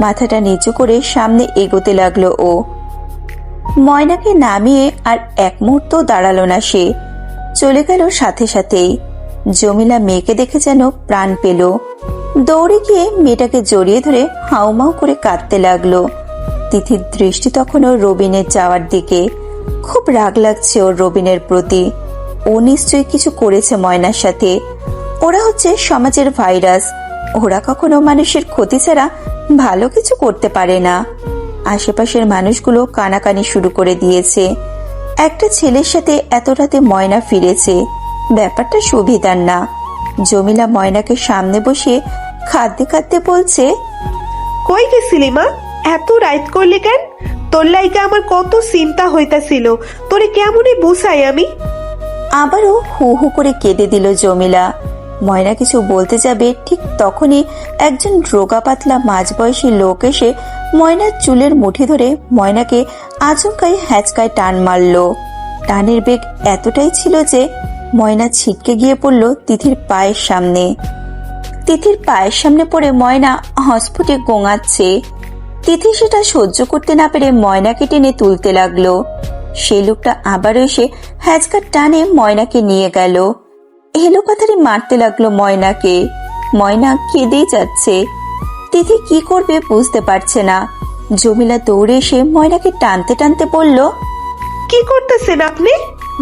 মাথাটা নিচু করে সামনে এগোতে লাগলো ও। ময়নাকে নামিয়ে আর এক মুহূর্ত দাঁড়ালো না সে, চলে গেল সাথে সাথেই। জমিলা মেয়েকে দেখে যেন প্রাণ পেল। দৌড়ে গিয়ে মেয়েটাকে জড়িয়ে ধরে হাউমাউ করে কাঁদতে লাগলো। তিথির দৃষ্টি তখনও রবিনের যাওয়ার দিকে। খুব রাগ লাগছে ওর রবিনের প্রতি। ও নিশ্চয়ই কিছু করেছে ময়নার সাথে। ওরা হচ্ছে সমাজের ভাইরাস। ওরা কখনো মানুষের ক্ষতি ছাড়া ভালো কিছু করতে পারে না। আশেপাশের মানুষগুলো কানাকানি শুরু করে দিয়েছে। একটা ছেলের সাথে এত রাতে ময়না ফিরেছে, ব্যাপারটা সুবিধার না। জমিলা ময়নাকে সামনে বসিয়ে কাঁদতে কাঁদতে বলছে, কই গেছিলি মা? এত রাত করলি কেন? তোর লাইগা আমার কত চিন্তা হইতাছিল, তোরে কেমনে বুঝাই আমি। আবারও হু হু করে কেঁদে দিল জমিলা। ময়না কিছু বলতে যাবে, ঠিক তখনই একজন রোগা পাতলা মাঝবয়সী লোক এসে ময়নার চুলের মুঠি ধরে ময়নাকে আচমকাই হ্যাচকায় টান মারল। টানের বেগ এতটাই ছিল যে ময়না ছিটকে গিয়ে পড়ল তিথির পায়ের সামনে। তিথির পায়ের সামনে পড়ে ময়না হসফুটে গোঙাচ্ছে। তিথি সেটা সহ্য করতে না পেরে ময়নাকে টেনে তুলতে লাগলো। সেই লোকটা আবারও এসে হ্যাচকার টানে ময়নাকে নিয়ে গেল। এলোপাথারি মারতে লাগলো ময়নাকে। ময়না কেঁদেই যাচ্ছে। তিথি কি করবে বুঝতে পারছে না। জমিলা দৌড়ে এসে ময়নাকে টানতে টানতে বলল, কি করতেছেন আপনি?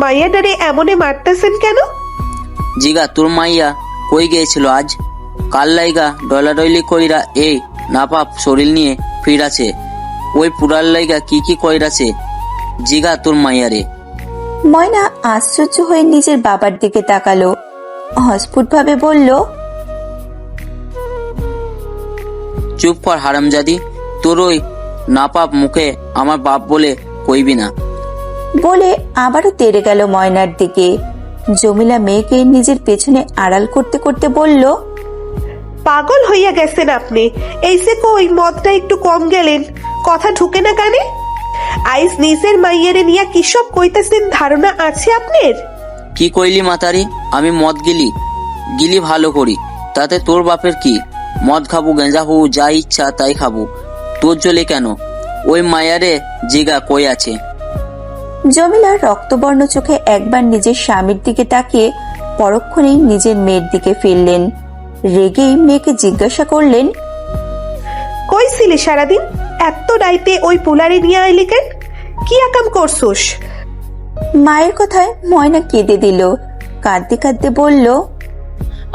মাইয়া ডারে এমনে মারতেছেন কেন? জিগা তোর মাইয়া কই গিয়েছিল আজ? কাল লাইগা ডলাডলি কইরা এই নাপাপ শরীর নিয়ে ফিরাছে। ওই পুরার লাইগা কি কি কইরাছে জিগা তোর মাইয়ারে। ময়না আশ্চর্য হয়ে নিজের বাবার দিকে তাকালো। অস্ফুট ভাবে বলল, চুপ কর হারামজাদি, তোর ওই নাপাপ মুখে আমার বাপ বলে কইবি না। বলে আবারও তেড়ে গেল ময়নার দিকে। জমিলা মেয়েকে নিজের পেছনে আড়াল করতে করতে বলল, পাগল হইয়া গেছেন আপনি। এই সে কই মদটা একটু কম গেলেন, কথা ঢুকে না কানে। আইস নিজের মাইয়ারে নিয়া কি সব কইতাছেন ধারণা আছে আপনার? কি কইলি মাতারি? আমি মদ গিলি ভালো করি, তাতে তোর বাপের কি? মদ খাবো, গেঁজা হবো, যা ইচ্ছা তাই খাবো, তোর জলে কেন? ওই মায়ারে জিগা কই আছে। জমিলা রক্তবর্ণ চোখে একবার নিজের স্বামীর দিকে তাকিয়ে পরক্ষণেই নিজের মেয়ের দিকে ফিরলেন। রেগেই মেয়েকে জিজ্ঞাসা করলেন, কই ছিলি সারাদিন? এত রাইতে ওই পুলারে নিয়ে আইলি কেন? কি আকাম করছোস? মায়ের কথায় ময়না কেঁদে দিল। কাঁদতে কাঁদতে বলল,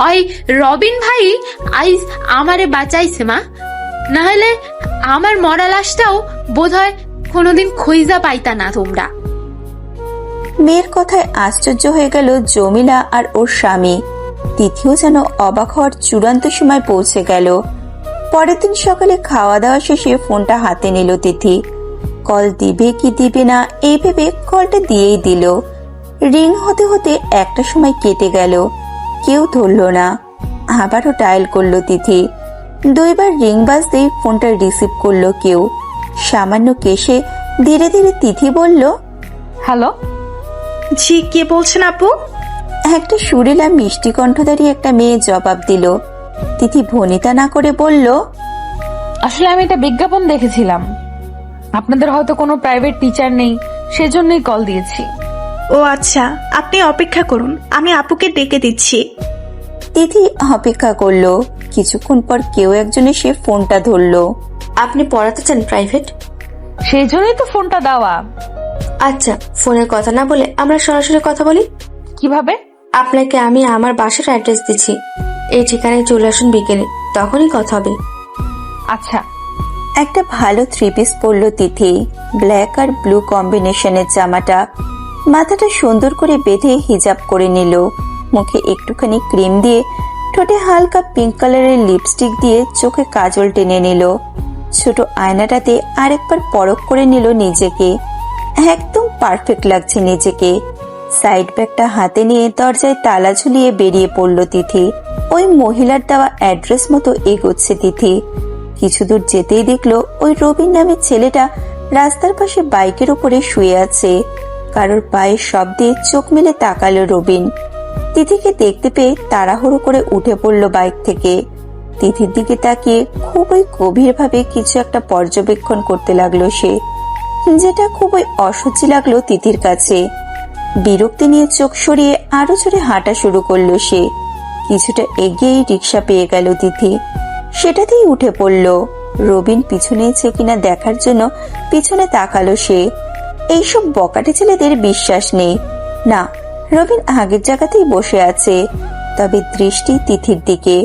ওই রবিন ভাই আইস আমারে বাঁচাইছে মা, না হলে আমার মরা লাশটাও বোধহয় কোনোদিন খুঁজা পাইতা না তোমরা। মেয়ের কথায় আশ্চর্য হয়ে গেল জমিলা আর ওর স্বামী। তিথিও যেন অবাক হওয়ার চূড়ান্ত সময় পৌঁছে গেল। পরের দিন সকালে খাওয়া দাওয়া শেষে ফোনটা হাতে নিল তিথি। কল দিবে কি দিবে না এই ভেবে কলটা দিয়েই দিল। রিং হতে হতে একটা সময় কেটে গেল, কেউ ধরল না। আবারও ডায়াল করলো তিথি। 2 বার রিং বাজতেই ফোনটা রিসিভ করলো কেউ। সামান্য কেশে ধীরে ধীরে তিথি বলল, হ্যালো, জি, কে বলছেন আপু? একটা সুরেলা মিষ্টি কণ্ঠধারী একটা মেয়ে জবাব দিল। তিথি ভনিতা না করে বলল, আসলে আমি এটা বিজ্ঞাপন দেখেছিলাম, আপনাদের হয়তো কোনো প্রাইভেট টিচার নেই, সেজন্যই কল দিয়েছি। ও আচ্ছা, আপনি অপেক্ষা করুন, আমি আপুকে ডেকে দিচ্ছি। তিথি অপেক্ষা করলো। কিছুক্ষণ পর কেউ একজন এসে ফোনটা ধরলো। আপনি পড়াতে চান প্রাইভেট? সেই জন্যই তো ফোনটা দেওয়া। আচ্ছা, ফোনে কথা না বলে আমরা সরাসরি কথা বলি। কিভাবে? আপনাকে আমি আমার বাসার অ্যাড্রেস দিচ্ছি, এই ঠিকানায় চলে আসুন বিকেলে, তখনই কথা হবে। আচ্ছা। একটা ভালো 3 পিস পরলো তিথি। ব্ল্যাক আর ব্লু কম্বিনেশনের জামাটা। মাথাটা সুন্দর করে বেঁধে হিজাব করে নিল। মুখে একটুখানি ক্রিম দিয়ে, ঠোঁটে হালকা পিঙ্ক কালারের লিপস্টিক দিয়ে চোখে কাজল টেনে নিল। ছোট আয়নাটাতে আরেকবার পরখ করে নিল নিজেকে। একদম পারফেক্ট লাগছে নিজেকে। সাইড ব্যাগটা হাতে নিয়ে দরজায় তালা ঝুলিয়ে বেরিয়ে পড়ল তিথি। ওই মহিলার দেওয়া অ্যাড্রেস মতো এগোচ্ছে তিথি। কিছু দূর যেতেই দেখলো ওই রবিন নামের ছেলেটা রাস্তার পাশে বাইকের উপরে শুয়ে আছে। কারোর পায়ের শব্দে চোখ মেলে তাকালো রবিন। তিথিকে দেখতে পেয়ে তাড়াহুড়ো করে উঠে পড়ল বাইক থেকে। তিথির দিকে তাকিয়ে খুবই গভীরভাবে কিছু একটা পর্যবেক্ষণ করতে লাগলো সে, যেটা খুবই অসহ্য লাগলো তিথির কাছে। বিরক্তি নিয়ে চোখ সরিয়ে আরো জোরে হাঁটা শুরু করলো সে। কিছুটা এগিয়েই রিক্সা পেয়ে গেল তিথি। সেটাতেই উঠে পড়ল। রবিন পিছনে আছে কিনা দেখার জন্য পিছনে তাকালো সে। এইসব বকাটে ছেলেদের বিশ্বাস নেই। না, রবিন আগের জায়গাতেই বসে আছে, তবে দৃষ্টি তিথির দিকে।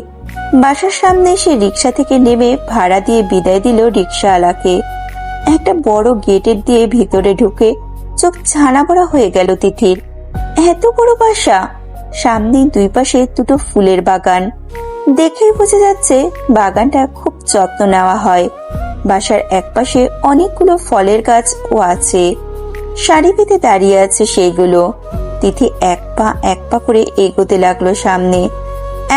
বাসার সামনে এসে রিক্সা থেকে নেমে ভাড়া দিয়ে বিদায় দিল রিক্সাওয়ালাকে। একটা বড় গেটের দিয়ে ভিতরে ঢুকে চোখ ছানা বড়া হয়ে গেল তিথির। এত বড় বাসা, সামনে 2 পাশে দুটো ফুলের বাগান। দেখেই বোঝা যাচ্ছে বাগানটা খুব যত্ন নেওয়া হয়। বাসার একপাশে অনেকগুলো ফলের গাছও আছে। সারি পেতে দাঁড়িয়ে আছে সেইগুলো। তিথি এক পা করে এগোতে লাগলো সামনে।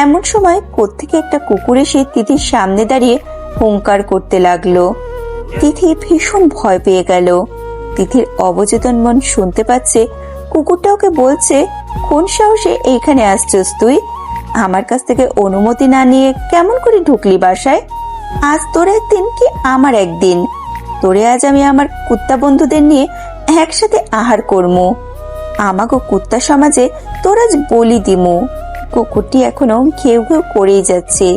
এমন সময় কোত্থেকে একটা কুকুর এসে তিথির সামনে দাঁড়িয়ে হুঙ্কার করতে লাগলো। তিথি ভীষণ ভয় পেয়ে গেল। তিথির অবচেতন মন শুনতে পাচ্ছে কুকুরটা ওকে বলছে, কোন সাহসে এইখানে আসছিস তুই? আমার কাছ থেকে অনুমতি না নিয়ে কেমন করে ঢুকলি বাসায়? আজ তোর একদিন কি আমার একদিন। তোরে আজ আমি আমার কুত্তা বন্ধুদের নিয়ে একসাথে আহার করমু। আমাকে কুত্তা সমাজে তোর আজ বলি দিমু। কুকুরটি এখনো ঘেউ ঘেউ করেই যাচ্ছে।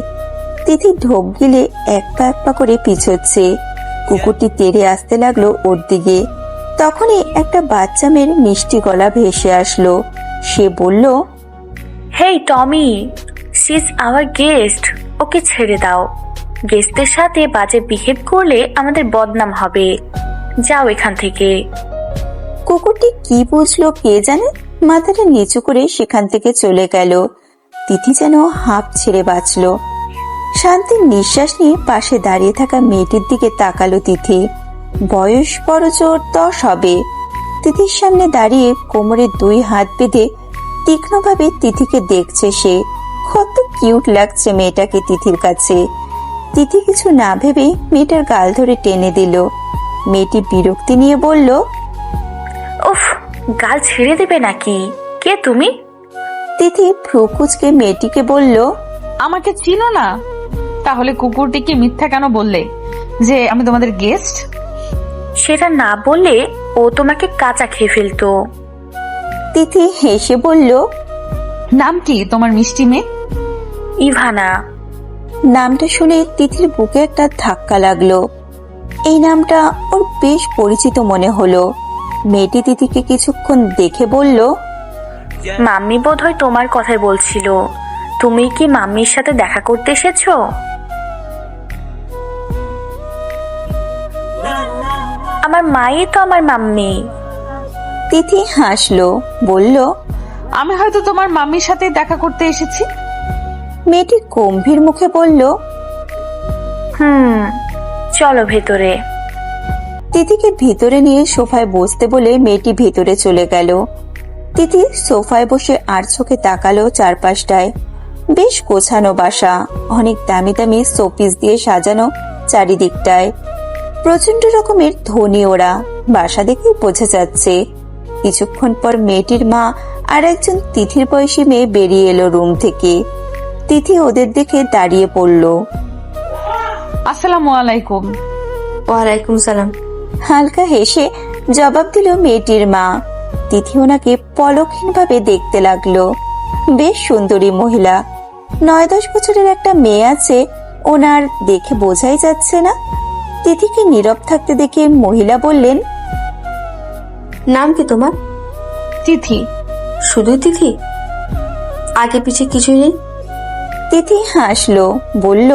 তিথি ঢোক গিলে এক পা করে পিছোচ্ছে। কুকুরটি তেড়ে আসতে লাগলো ওর দিকে। তখনই একটা বাচ্চা মেয়ের মিষ্টি গলা ভেসে আসলো। সে বলল, হেই টমি, শি ইজ আওয়ার গেস্ট, ওকে ছেড়ে দাও। গেস্টদের সাথে বাজে বিহেভ করলে আমাদের বদনাম হবে, যাও এখান থেকে। কুকুরটি কি বুঝলো কে জানে, মাথাটা নিচু করে সেখান থেকে চলে গেল। তিথি যেন হাঁপ ছেড়ে বাঁচল। শান্তির নিঃশ্বাস নিয়ে পাশে দাঁড়িয়ে থাকা মেয়েটির দিকে তাকালো তিথি। বয়স বড় জোর 10 হবে। তিথির সামনে দাঁড়িয়ে কোমরে 2 হাত বেঁধে তীক্ষ্ণভাবে তিথিকে দেখছে সে। কত কিউট লাগছে মেয়েটাকে তিথির কাছে। তিথি কিছু না ভেবে মেয়েটার গাল ধরে টেনে দিল। মেয়েটি বিরক্তি নিয়ে বলল, উফ, গাল ছেড়ে দেবে নাকি? কে তুমি? তিথি ভ্রু কুঁচকে মেয়েটিকে বলল, আমাকে চিনো না? তাহলে কুকুরটিকে মিথ্যা কেন বললে যে আমি তোমাদের গেস্ট? সেটা না বললে ও তোমাকে কাঁচা খেয়ে ফেলতো। তিথি হেসে বলল, নাম কি তোমার মিষ্টি মেয়ে? ইভানা। নামটা শুনে তিথির বুকে একটা ধাক্কা লাগলো। এই নামটা ওর বেশ পরিচিত মনে হলো। মেয়েটি তিথিকে কিছুক্ষণ দেখে বলল, মাম্মি বোধহয় তোমার কথাই বলছিল। তুমি কি মাম্মির সাথে দেখা করতে এসেছো? আমার মাই তো আমার মাম্মি। তিথি হাসলো, বলল, আমি হয়তো তোমার মাম্মির সাথে দেখা করতে এসেছি। মেয়েটি গম্ভীর মুখে বলল, চলো ভেতরে। তিথিকে ভিতরে নিয়ে সোফায় বসতে বলে মেয়েটি ভেতরে চলে গেল। তিথি সোফায় বসে আর চোখে তাকালো চারপাশটায়। বেশ গোছানো বাসা, অনেক দামি দামি শোপিস দিয়ে সাজানো চারিদিকটায়। প্রচন্ড রকমের ধনী ওরা, বাসা দেখেই বোঝা যাচ্ছে। কিছুক্ষণ পর মেয়েটির মা আর একজন তিথির বয়সী মেয়ে বেরিয়ে এলো রুম থেকে। তিথি ওদের দেখে দাঁড়িয়ে পড়ল। আসসালামু আলাইকুম। ওয়ালাইকুম সালাম। হালকা হেসে জবাব দিল মেয়েটির মা। তিথি ওনাকে পলকহীনভাবে দেখতে লাগলো। বেশ সুন্দরী মহিলা। 9-10 বছরের একটা মেয়ে আছে, ওনার দেখে বোঝাই যাচ্ছে না। তিথিকে নীরব থাকতে দেখে মহিলা বললেন, নাম কি তোমার? তিথি। শুধু তিথি? আগে পিছে কিছুই নেই? তিথি হাসলো, বলল,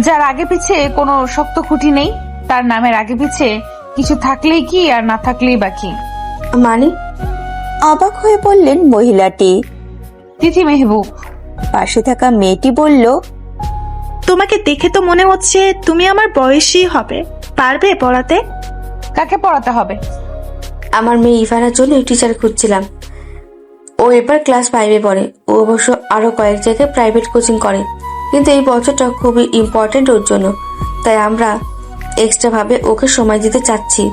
যার আগে পিছে কোনো শক্ত খুঁটি নেই, তার নামের আগে পিছে কিছু থাকলেই কি আর না থাকলেই বাকি। মানে? অবাক হয়ে বললেন মহিলাটি। তিথি মেহবুব। পাশে থাকা মেয়েটি বলল, তোমাকে দেখে তো মনে হচ্ছে তুমি আমার বয়সী হবে, পারবে পড়াতে? কাকে পড়াতে হবে? আমার মেয়ে ইভানার জন্য টিচার খুঁজছিলাম। ও এবার ক্লাস 5-এ পড়ে। ও অবশ্য আরো কয়েক জায়গায় প্রাইভেট কোচিং করে, কিন্তু এই বছরটা খুবই ইম্পর্টেন্ট ওর জন্য, তাই আমরা এক্সট্রা ভাবে ওকে সময় দিতে চাচ্ছি।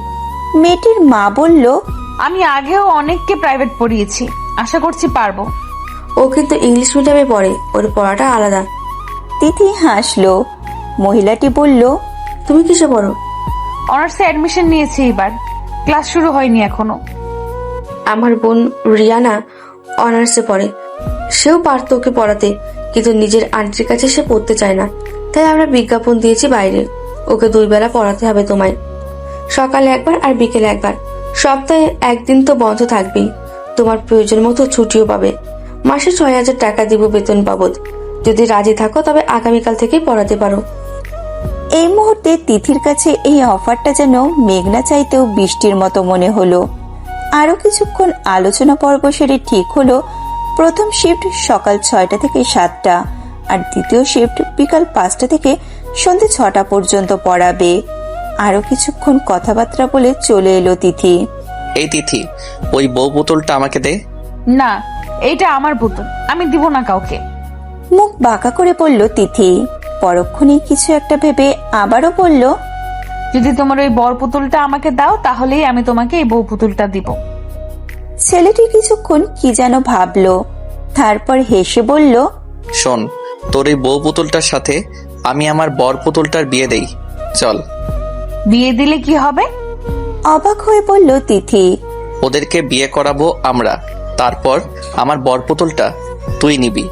মেয়েটির মা বলল, আমি আগেও অনেককে প্রাইভেট পড়িয়েছি, আশা করছি পারবো। ও কিন্তু ইংলিশ মিডিয়ামে পড়ে, ওর পড়াটা আলাদা। তিথি হাসলো। মহিলাটি বলল, তুমি কিসে পড়ো? অনার্সে অ্যাডমিশন নিয়েছি এবার, ক্লাস শুরু হয়নি এখনো। আমার বোন রিয়ানা অনার্সে পড়ে। সেও পারত ওকে পড়াতে, কিন্তু নিজের আন্টির কাছে সে পড়তে চায় না। তাই আমরা বিজ্ঞাপন দিয়েছি বাইরে, ওকে 2 বেলা পড়াতে হবে তোমায়। সকালে একবার আর বিকেলে একবার। সপ্তাহে 1 দিন তো বন্ধ থাকবেই। তোমার প্রয়োজন মতো ছুটিও পাবে। মাসে 6,000 টাকা দিব বেতন বাবদ। যদি রাজি থাকো তবে আগামীকাল থেকেই পড়াতে পারো। এই মুহূর্তে তিথির কাছে এই অফারটা যেন মেঘনা চাইতেও বৃষ্টির মতো মনে হলো। আরো কিছুক্ষণ আলোচনা পর্ব সেরে ঠিক হলো প্রথম শিফট সকাল 6টা থেকে 7টা আর দ্বিতীয় শিফট বিকাল 5টা থেকে সন্ধ্যে 6টা পর্যন্ত পড়াবে। আরো কিছুক্ষণ কথাবার্তা বলে চলে এলো তিথি। এই তিথি, ওই বউ বোতলটা আমাকে দে। না, এইটা আমার পুতুল, আমি দিব না কাউকে। মুখ বাঁকা করে বলল তিথি। পরক্ষণেই কিছু একটা ভেবে আবারও বলল, যদি তোমার ওই বর পুতুলটা আমাকে দাও তাহলেই আমি তোমাকে এই বউ পুতুলটা দিব। ছেলেটি কিছুক্ষণ কি যেন ভাবলো, তারপর হেসে বলল, শোন, তোর এই বউ পুতুলটার সাথে আমি আমার বর পুতুলটার বিয়ে দেই, চল। বিয়ে দিলে কি হবে? অবাক হয়ে বলল তিথি। ওদেরকে বিয়ে করাবো আমরা, তারপর আমার বর পুতুলটা তুই নিবি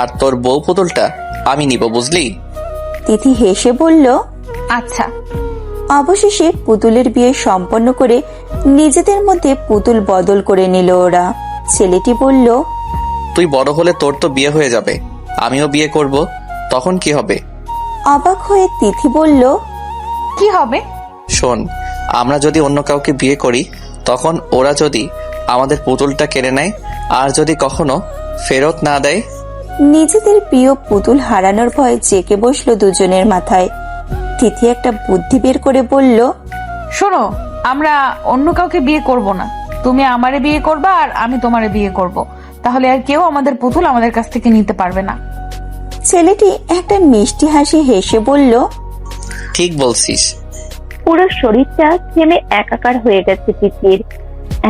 আর তোর বউ পুতুলটা আমি নিব, বুঝলি? তিথি হেসে বলল, আচ্ছা। অবশেষে পুতুলের বিয়ে সম্পন্ন করে নিজেদের মধ্যে পুতুল বদল করে নিল ওরা। ছেলেটি বলল, তুই বড় হলে তোর তো বিয়ে হয়ে যাবে, আমিও বিয়ে করব, তখন কি হবে? অবাক হয়ে তিথি বলল, কি হবে? শোন, আমরা যদি অন্য কাউকে বিয়ে করি তখন ওরা যদি আমাদের পুতুলটা কেড়ে নেয় আর যদি কখনো ফেরত না দেয়। নিজেদের প্রিয় পুতুল হারানোর ভয়ে জেগে বসলো দুজনের মাথায়। তিথি একটা বুদ্ধি বের করে বলল, শোনো, আমরা অন্য কাউকে বিয়ে করব না, তুমি আমারে বিয়ে করবা আর আমি তোমারে বিয়ে করব, তাহলে আর কেউ আমাদের পুতুল আমাদের কাছ থেকে নিতে পারবে না। ছেলেটি একটা মিষ্টি হাসি হেসে বলল, ঠিক বলছিস। পুরো শরীরটা ঘেমে একাকার হয়ে গেছে তিথির।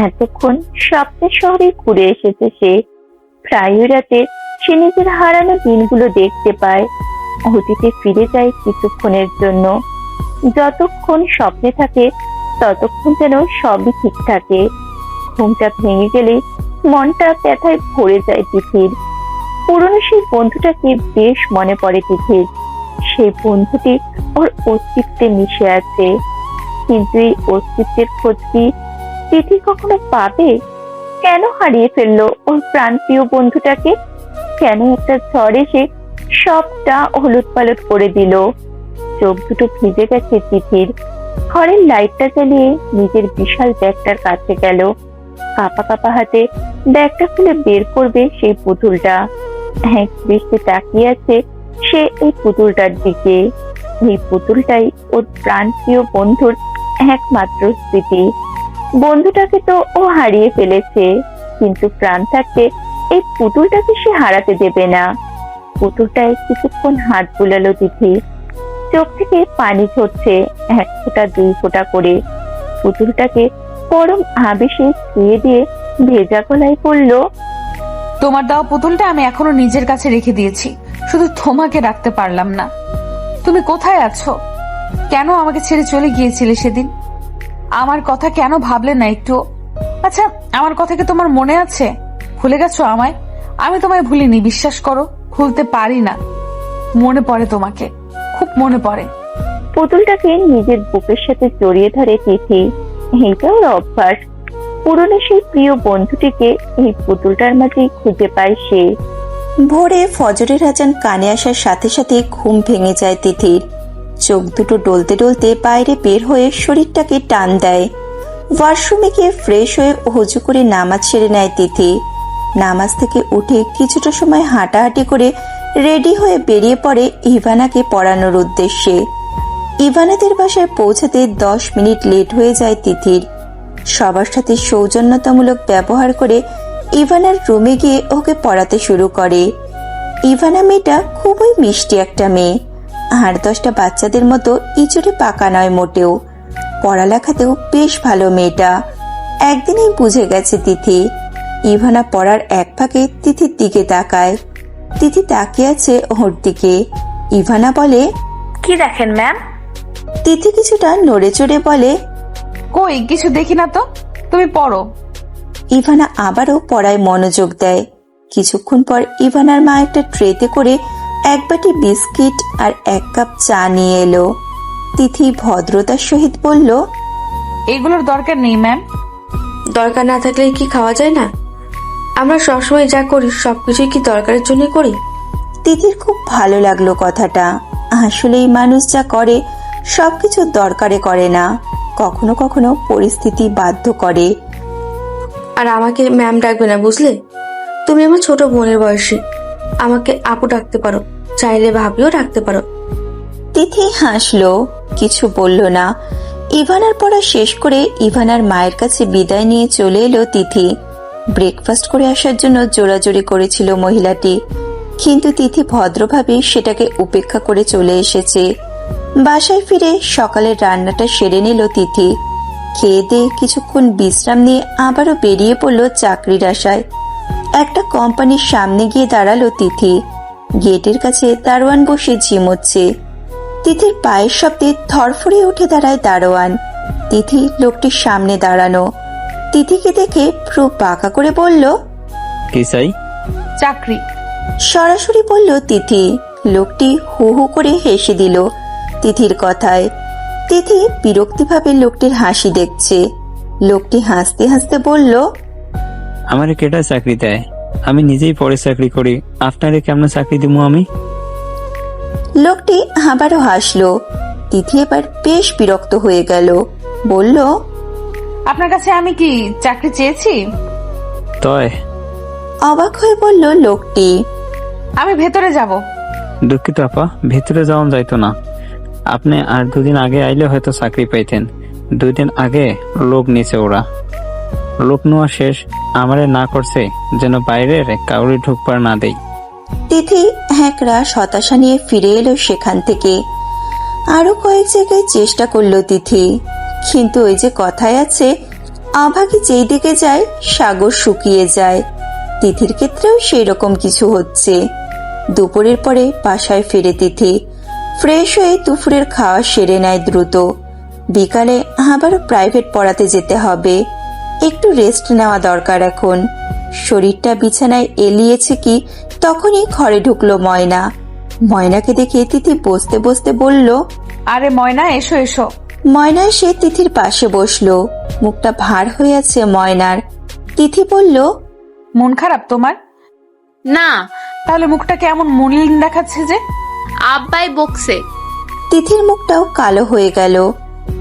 এতক্ষণ সপ্তাহ শহরে ঘুরে এসেছে সে। প্রায় রাতে সে নিজের হারানো দিনগুলো দেখতে পায়, অতীতে ফিরে যায় কিছুক্ষণের জন্য। যতক্ষণ স্বপ্নে থাকে ততক্ষণ যেন সবই ঠিক থাকে। ঘুমটা ভেঙে গেলে মনটা ব্যথায় ভরে যায় তিথির। পুরনো সেই বন্ধুটাকে বেশ মনে পড়ে তিথির। সেই বন্ধুটি ওর অস্তিত্বে মিশে আছে, কিন্তু এই অস্তিত্বের খোঁজ কি তিথি কখনো পাবে? কেন হারিয়ে ফেললো ওর প্রাণপ্রিয় বন্ধুটাকে? কেন একটা ঝড় এসে সবটা হলুদ পালট করে দিল? চোখ দুটো ভিজে গেছে তিথির। ঘরের লাইটটা জ্বালিয়ে নিজের বিশাল ব্যাগটার কাছে গেল। কাঁপা কাঁপা হাতে ব্যাগটা খুলে বের করবে সেই পুতুলটা। এক দৃষ্টি তাকিয়ে আছে সে এই পুতুলটার দিকে। এই পুতুলটাই ওর প্রাণপ্রিয় বন্ধুর একমাত্র স্মৃতি। বন্ধুটাকে তো ও হারিয়ে ফেলেছে, কিন্তু প্রাণ থাকতে এই পুতুলটাকে সে হারাতে দেবে না। পুতুলটায় কিছুক্ষণ হাত বুলালো তিথি। চোখ থেকে পানি ঝরছে 1 ফোঁটা 2 ফোঁটা করে। পুতুলটাকে পরম আবেশে ছুঁয়ে দিয়ে ভেজা গলায় বলল, তোমার দেওয়া পুতুলটা আমি এখনো নিজের কাছে রেখে দিয়েছি, শুধু তোমাকে রাখতে পারলাম না। তুমি কোথায় আছো? কেন আমাকে ছেড়ে চলে গিয়েছিলে সেদিন? আমার কথা কেন ভাবলে না একটু? আচ্ছা, আমার কথা কি তোমার মনে আছে? ভুলে গেছো আমায়? আমি তোমায় ভুলিনি, বিশ্বাস করো, ভুলতে পারি না। মনে পড়ে তোমাকে, খুব মনে পড়ে। পুতুলটাকে নিজের বুকের সাথে জড়িয়ে ধরে তিথি। এইটা ওর অভ্যাস। পুরনো সেই প্রিয় বন্ধুটিকে এই পুতুলটার মাঝেই খুঁজে পায় সে। ভোরে ফজরের আজান কানে আসার সাথে সাথে ঘুম ভেঙে যায় তিথির। চোখ দুটো ডলতে ডলতে বাইরে বের হয়ে শরীরটাকে টান দেয়। ওয়াশরুমে গিয়ে ফ্রেশ হয়ে হুজু করে নামাজ সেরে নেয় তিথি। নামাজ থেকে উঠে কিছুটা সময় হাঁটাহাঁটি করে রেডি হয়ে বেরিয়ে পড়ে ইভানাকে পড়ানোর উদ্দেশ্যে। ইভানাদের বাসায় পৌঁছাতে 10 মিনিট লেট হয়ে যায় তিথির। সবার সাথে সৌজন্যতামূলক ব্যবহার করে ইভানার রুমে গিয়ে ওকে পড়াতে শুরু করে। ইভানা মেয়েটা খুবই মিষ্টি একটা মেয়ে, 8-10টা বাচ্চাদের মতো ইচড়ে পাকা নয় মোটেও। পড়ালেখাতেও বেশ ভালো মেয়েটা। একদিনেই বুঝে গেছে তিথি। ইভানা পড়ার এক ফাঁকে তিথির দিকে তাকায়। তিথি তাকিয়ে আছে ওর দিকে। ইভানা বলে, কি দেখেন ম্যাম? তিথি কিছুটা নড়ে চড়ে বলে, কই কিছু দেখি না তো, তুমি পড়ো। ইভানা আবারও পড়ায় মনোযোগ দেয়। কিছুক্ষণ পর ইভানার মা একটা ট্রেতে করে 1 বাটি বিস্কিট আর 1 কাপ চা নিয়ে এলো। তিথি ভদ্রতার সহিত বলল, এগুলোর দরকার নেই ম্যাম। দরকার না থাকলে কি খাওয়া যায় না? আমরা সবসময় যা করি সবকিছুই কি দরকারের জন্য করি? তিথির খুব ভালো লাগলো কথাটা। আসলেই মানুষ যা করে সবকিছু দরকারে করে না, কখনো কখনো পরিস্থিতি বাধ্য করে। আর আমাকে ম্যাম ডাকবে না, বুঝলে? তুমি আমার ছোট বোনের বয়সী, আমাকে আপু ডাকতে পারো, চাইলে ভাবিও ডাকতে পারো। তিথি হাসলো, কিছু বলল না। ইভানার পড়া শেষ করে ইভানার মায়ের কাছে বিদায় নিয়ে চলে এলো তিথি। ব্রেকফাস্ট করে আসার জন্য জোরাজোরি করেছিল মহিলাটি, কিন্তু তিথি ভদ্রভাবে সেটাকে উপেক্ষা করে চলে এসেছে। বাসায় ফিরে সকালের রান্নাটা সেরে নিল তিথি। খেয়ে দিয়ে কিছুক্ষণ বিশ্রাম নিয়ে আবারও বেরিয়ে পড়ল চাকরির আশায়। একটা কোম্পানির সামনে গিয়ে দাঁড়ালো তিথি। গেটের কাছে দারোয়ান বসে ঝিমোচ্ছে। তিথির পায়ের শব্দে ধরফড়িয়ে উঠে দাঁড়ায় দারোয়ান। তিথি লোকটির সামনে দাঁড়ানো। তিথিকে দেখে ভ্রু বাঁকা করে বলল, কি চাই? চাকরি। সরাসরি বলল তিথি। লোকটি হু হু করে হেসে দিল তিথির কথায়। তিথি বিরক্তিভাবে লোকটির হাসি দেখছে। লোকটি হাসতে হাসতে বলল, আমারে কেটা চাকরি দেয়? আমি নিজেই পরে চাকরি করি, আপনারে কেমন চাকরি দিব আমি? লোকটি আবারও হাসলো। তিথি এবার বেশ বিরক্ত হয়ে গেল। বলল, আপনার কাছে আমি কি চাকরি চেয়েছি? তয় অবাক হয়ে বলল লোকটি। আমি ভেতরে যাব। দুঃখিত আপা, ভিতরে যাওয়া যাইতো না। আপনি আর 2 দিন আগে আইলে হয়তো চাকরি পাইতেন। 2 দিন আগে লোক নিছে ওরা। লোক নেওয়া শেষ, আমারে না করছে যেন বাইরের কাউরি ঢুকবার না দেই। তিথি একরাশ হতাশা নিয়ে ফিরে এলো সেখান থেকে। আরো কয়েক জায়গায় চেষ্টা করলো তিথি, কিন্তু ওই যে কথায় আছে, আভাগী যেই দিকে যায় সাগর শুকিয়ে যায়। তিথির ক্ষেত্রেও সেই রকম কিছু হচ্ছে। দুপুরের পরে বাসায় ফিরে তিথি। ফ্রেশ হয়ে দুপুরের খাওয়া সেরে নেয় দ্রুত। বিকালে আবারও প্রাইভেট পড়াতে যেতে হবে, একটু রেস্ট নেওয়া দরকার এখন। শরীরটা বিছানায় এলিয়েছে কি তখনই ঘরে ঢুকলো ময়না। ময়নাকে দেখে তিথি বসতে বসতে বলল, আরে ময়না, এসো এসো। ময়না এসে তিথির পাশে বসলো। মুখটা ভার হয়ে আছে ময়নার। তিথি বলল, মন খারাপ তোমার? না। তাহলে মুখটা কেমন মলিন দেখাচ্ছে যে? আব্বাই বকছে। তিথির মুখটাও কালো হয়ে গেল।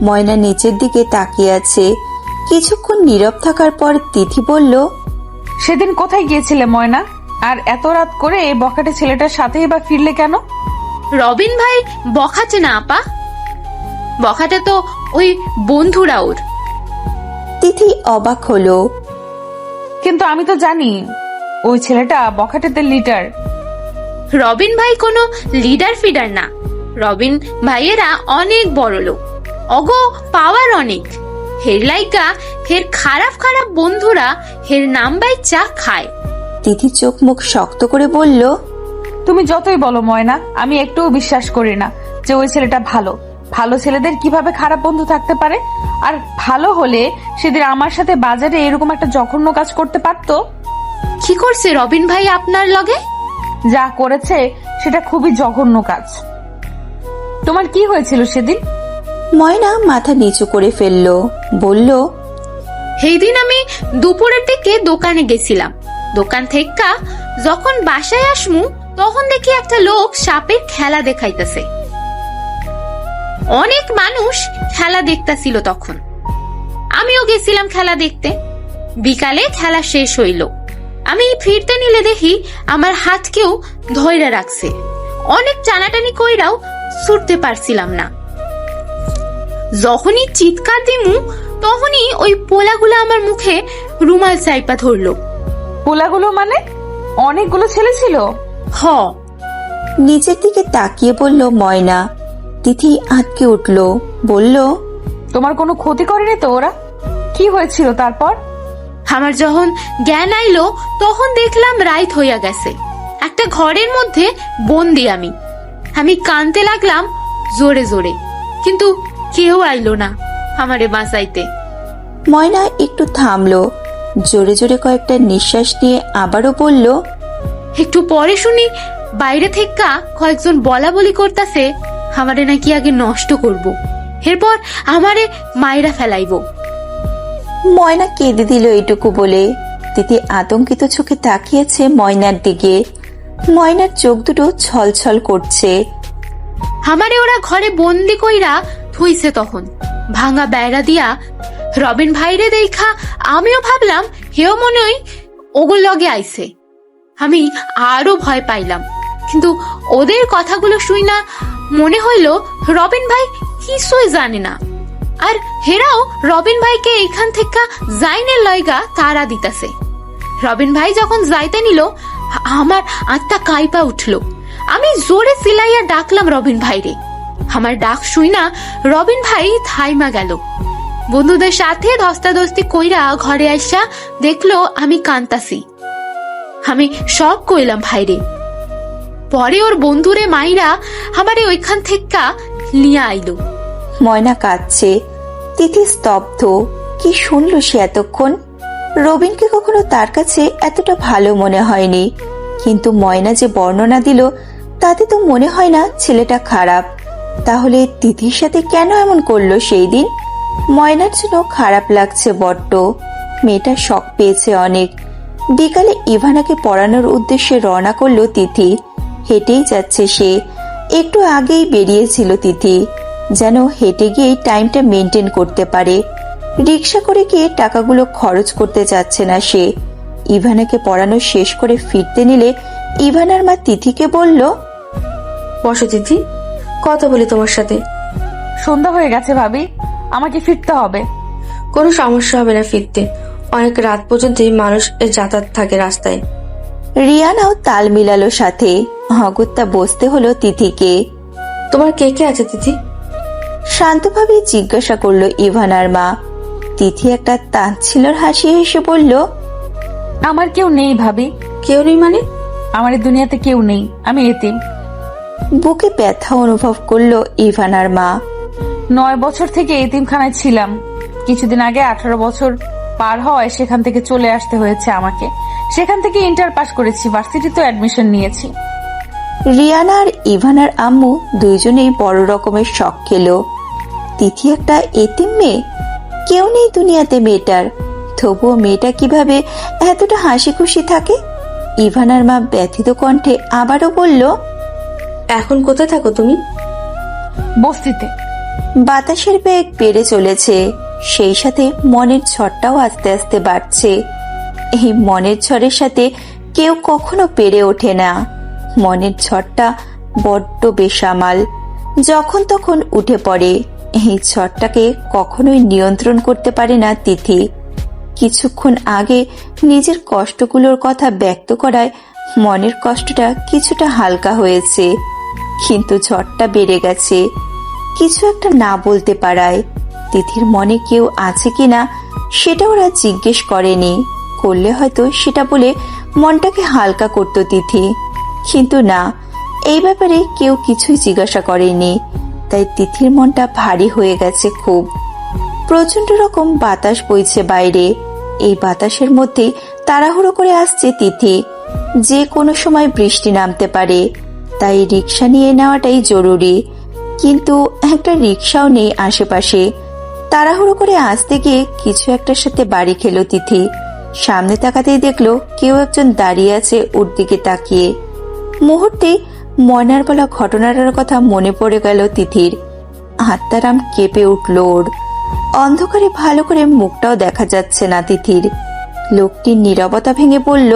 ময়না নিচের দিকে তাকিয়ে আছে। কিছুক্ষণ নীরব থাকার পর তিথি বলল, সেদিন কোথায় গিয়েছিলে ময়না? আর এত রাত করে এই বখাটে ছেলেটার সাথেই বা ফিরলে কেন? রবিন ভাই বখাটে না আপা, বখাটে তো ওই বন্ধুরা ওর। তিথি অবাক হলো। কিন্তু আমি তো জানি ওই ছেলেটা বখাটেদের লিডার। রবিন ভাই কোনো লিডার ফিডার না। রবিন ভাইয়েরা অনেক বড় লোক, অগো পাওয়ার অনেক। হের লাইগা হের খারাপ খারাপ বন্ধুরা হের নাম্বাই চা খায়। তিথি চোখ মুখ শক্ত করে বলল, তুমি যতই বলো ময়না, আমি একটুও বিশ্বাস করি না যে ওই ছেলেটা ভালো। ভালো ছেলেদের কিভাবে খারাপ বন্ধু থাকতে পারে? আর ভালো হলে সেদিন আমার সাথে বাজারে এরকম একটা জঘন্য কাজ করতে পারতো। কি করছে রবিন ভাই আপনার লগে? যা করেছে সেটা খুবই জঘন্য কাজ। তোমার কি হয়েছিল সেদিন? ময়না মাথা নিচু করে ফেললো, বলল, সেই দিন আমি দুপুরের দিকে দোকানে গেছিলাম। দোকান থেকে যখন বাসায় আসমু তখন দেখি একটা লোক সাপের খেলা দেখাইতেছে। অনেক মানুষ খেলা দেখতেছিল তখন। আমিও গেছিলাম খেলা দেখতে। বিকালে খেলা শেষ হইল। আমি ফিরতে নিলে দেখি আমার হাত কেউ ধইরা রাখছে। অনেক টানাটানি কইরাও ছুটতে পারছিলাম না। যখনই চিৎকার দিমু তখনই ওই পোলাগুলো আমার মুখে রুমাল চাইপা ধরলো। পোলাগুলো মানে? অনেকগুলো ছেলে ছিল? হ। নিচের দিকে তাকিয়ে বলল ময়না। তিথি আটকে উঠল, বলল, তোমার কোনো ক্ষতি করেনি তো ওরা? কি হয়েছিল তারপর? আমার যখন জ্ঞান আইলো তখন দেখলাম রাইত হইয়া গেছে। একটা ঘরের মধ্যে বন্দি আমি। আমি কানতে লাগলাম জোরে জোরে, কিন্তু কেউ আইলো না আমারে বাঁচাইতে। ময়না একটু থামলো, জোরে জোরে কয়েকটা নিঃশ্বাস নিয়ে আবারও বলল, একটু পরে শুনি বাইরে থেকে কয়েকজন বলা বলি করতেছে আমারে নাকি আগে নষ্ট করব, এরপর আমারে মাইরা ফেলাইব। ময়না কেঁদে দিল এইটুকু বলে। তিথি আতঙ্কিত চোখে তাকিয়েছে ময়নার দিকে। ময়নার চোখ দুটো ছলছল করছে। আমারে ওরা ঘরে বন্দি কইরা থইছে তখন ভাঙা বেড়া দিয়া। রবিন ভাইরে দেখা আমিও ভাবলাম হেও মনে হয় ওগুর লগে আইছে। আমি আরো ভয় পাইলাম, কিন্তু ওদের কথাগুলো শুই না মনে হইল রবিন ভাই কিছুই জানে না। আর হেরাও রবিন ভাইকে এখান থেকে জাইনের লয়গা তারা দিতাছে। রবিন ভাই যখন যাইতে নিল আমার আত্মা কাইপা উঠল। আমি জোরে চিল্লাইয়া ডাকলাম রবিন ভাইরে। আমার ডাক শুই না রবিন ভাই থাইমা গেল। বন্ধুদের সাথে ধস্তাধস্তি কইরা ঘরে আইসা দেখলো আমি কান্তাছি। আমি সব কইলাম ভাইরে। পরে ওর বন্ধুরে মাইরা আমারে ওইখান থেকে নিয়ে আইলো। ময়না কাঁদছে। তিথি স্তব্ধ। কি শুনল সে এতক্ষণ? রবিনকে কখনো তার কাছে এতটা ভালো মনে হয়নি, কিন্তু ময়না যে বর্ণনা দিল তাতে তো মনে হয় না ছেলেটা খারাপ। তাহলে তিথির সাথে কেন এমন করলো সেই দিন? ময়নার জন্য খারাপ লাগছে বড্ড। মেয়েটা শখ পেয়েছে অনেক। বিকালে ইভানাকে পড়ানোর উদ্দেশ্যে রওনা করলো তিথি। হেঁটেই যাচ্ছে সে। একটু আগেই বেরিয়েছিল তিথি, যেন হেঁটে গিয়ে টাইমটা মেনটেন করতে পারে। রিক্সা করে গিয়ে টাকাগুলো খরচ করতে যাচ্ছে না সে। ইভানাকে পড়ানো শেষ করে ফিরতে নিলে ইভানার মা তিথিকে বলল, বসো দিদি, কথা বলি তোমার সাথে। সন্ধ্যা হয়ে গেছে ভাবি, আমাকে ফিরতে হবে। কোনো সমস্যা হবে না ফিরতে, অনেক রাত পর্যন্তই মানুষ যাতায়াত থাকে রাস্তায়। রিয়ানাও তাল মিলালো সাথে। অগত্যা বসতে হলো তিথিকে। তোমার কে কে আছে দিদি? শান্তভাবে জিজ্ঞাসা করলো ইভানার মা। তিথি একটা তাচ্ছিল্যর হাসি হেসে বলল, আমার কেউ নেই ভাবি। কেউ নেই মানে? আমার এই দুনিয়াতে কেউ নেই, আমি এতিম। বুকে ব্যথা অনুভব করলো ইভানার মা। 9 বছর থেকে এতিমখানায় ছিলাম। কিছুদিন আগে 18 বছর পার হওয়ায় সেখান থেকে চলে আসতে হয়েছে আমাকে। সেখান থেকে ইন্টার পাস করেছি, ভার্সিটিতে অ্যাডমিশন নিয়েছি। রিয়ানা আর ইভানার আম্মু দুইজনেই বড় রকমের শখ খেলো। তিথি একটা এতিম মেয়ে, কেউ নেই দুনিয়াতে মেয়েটার, তবুও মেয়েটা কিভাবে এতটা হাসি খুশি থাকে। ইভানার মা ব্যথিত কণ্ঠে আবারও বলল, এখন কোথায় থাকো তুমি? বস্তিতে। বাতাসের বেগ বেড়ে চলেছে, সেই সাথে মনের ঝড়টাও আস্তে আস্তে বাড়ছে। এই মনের ঝড়ের সাথে কেউ কখনো পেরে ওঠে না। মনের ঝড়টা বড্ড বেসামাল, যখন তখন উঠে পড়ে। এই ঝড়টাকে কখনোই নিয়ন্ত্রণ করতে পারে না তিথি। কিছুক্ষণ আগে নিজের কষ্টগুলোর কথা ব্যক্ত করায় মনের কষ্টটা কিছুটা হালকা হয়েছে, কিন্তু ঝড়টা বেড়ে গেছে। কিছু একটা না বলতে পারায় তিথির মনে কেউ আছে কিনা সেটা ওরা জিজ্ঞেস করেনি, করলে হয়তো সেটা বলে মনটাকে হালকা করত তিথি, কিন্তু না, এই ব্যাপারে কেউ কিছুই জিজ্ঞাসা করেনি। তাই তিথির মনটা ভারী হয়ে গেছে খুব। প্রচন্ড রকম বাতাস বইছে বাইরে। এই বাতাসের মধ্যে তাড়াহুড়ো করে আসছে তিথি, যে কোনো সময় বৃষ্টি নামতে পারে, তাই রিক্সা নিয়ে নেওয়াটাই জরুরি। কিন্তু একটা রিক্সাও নেই আশেপাশে। তাড়াহুড়ো করে আসতে গিয়ে কিছু একটার সাথে বাড়ি খেলো তিথি। সামনে তাকাতেই দেখলো কেউ একজন দাঁড়িয়ে আছে ওর দিকে তাকিয়ে। মুহূর্তে ময়নার বলা ঘটনাটার কথা মনে পড়ে গেল তিথির। আত্মারাম কেঁপে উঠল ওর। অন্ধকারে ভালো করে মুখটাও দেখা যাচ্ছে না তিথির। লোকটির নীরবতা ভেঙে বলল,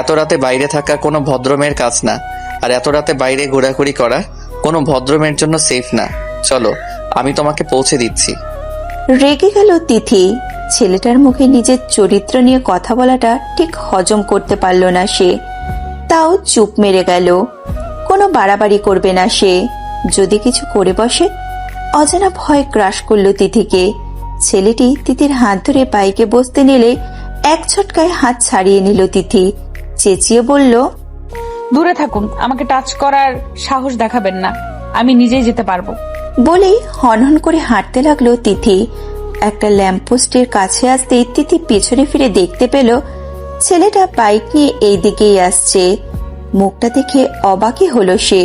এত রাতে বাইরে থাকা কোনো ভদ্রমেয়ের কাজ না, আর এত রাতে বাইরে ঘোরাঘুরি করা কোনো ভদ্রমেয়ের জন্য সেফ না। চলো, আমি তোমাকে পৌঁছে দিচ্ছি। রেগে গেল তিথি। ছেলেটার মুখে নিজের চরিত্র নিয়ে কথা বলাটা ঠিক হজম করতে পারল না সে, তাও চুপ মেরে গেল। কোনো বাড়াবাড়ি করবে না সে, যদি কিছু করে বসে। অজানা ভয় গ্রাস করল তিথিকে। ছেলেটি তিথির হাত ধরে বাইকে বসতে নিলে এক ছটকায় হাত ছাড়িয়ে নিল তিথি। চেঁচিয়ে বলল, দূরে থাকুন, আমাকে টাচ করার সাহস দেখাবেন না, আমি নিজেই যেতে পারবো। বলেই হনহন করে হাঁটতে লাগলো তিথি। একটা ল্যাম্পপোস্টের কাছে আসতেই তিথি পিছনে ফিরে দেখতে পেল ছেলেটা বাইক নিয়ে এই দিকেই আসছে। মুখটা দেখে অবাকই হলো সে,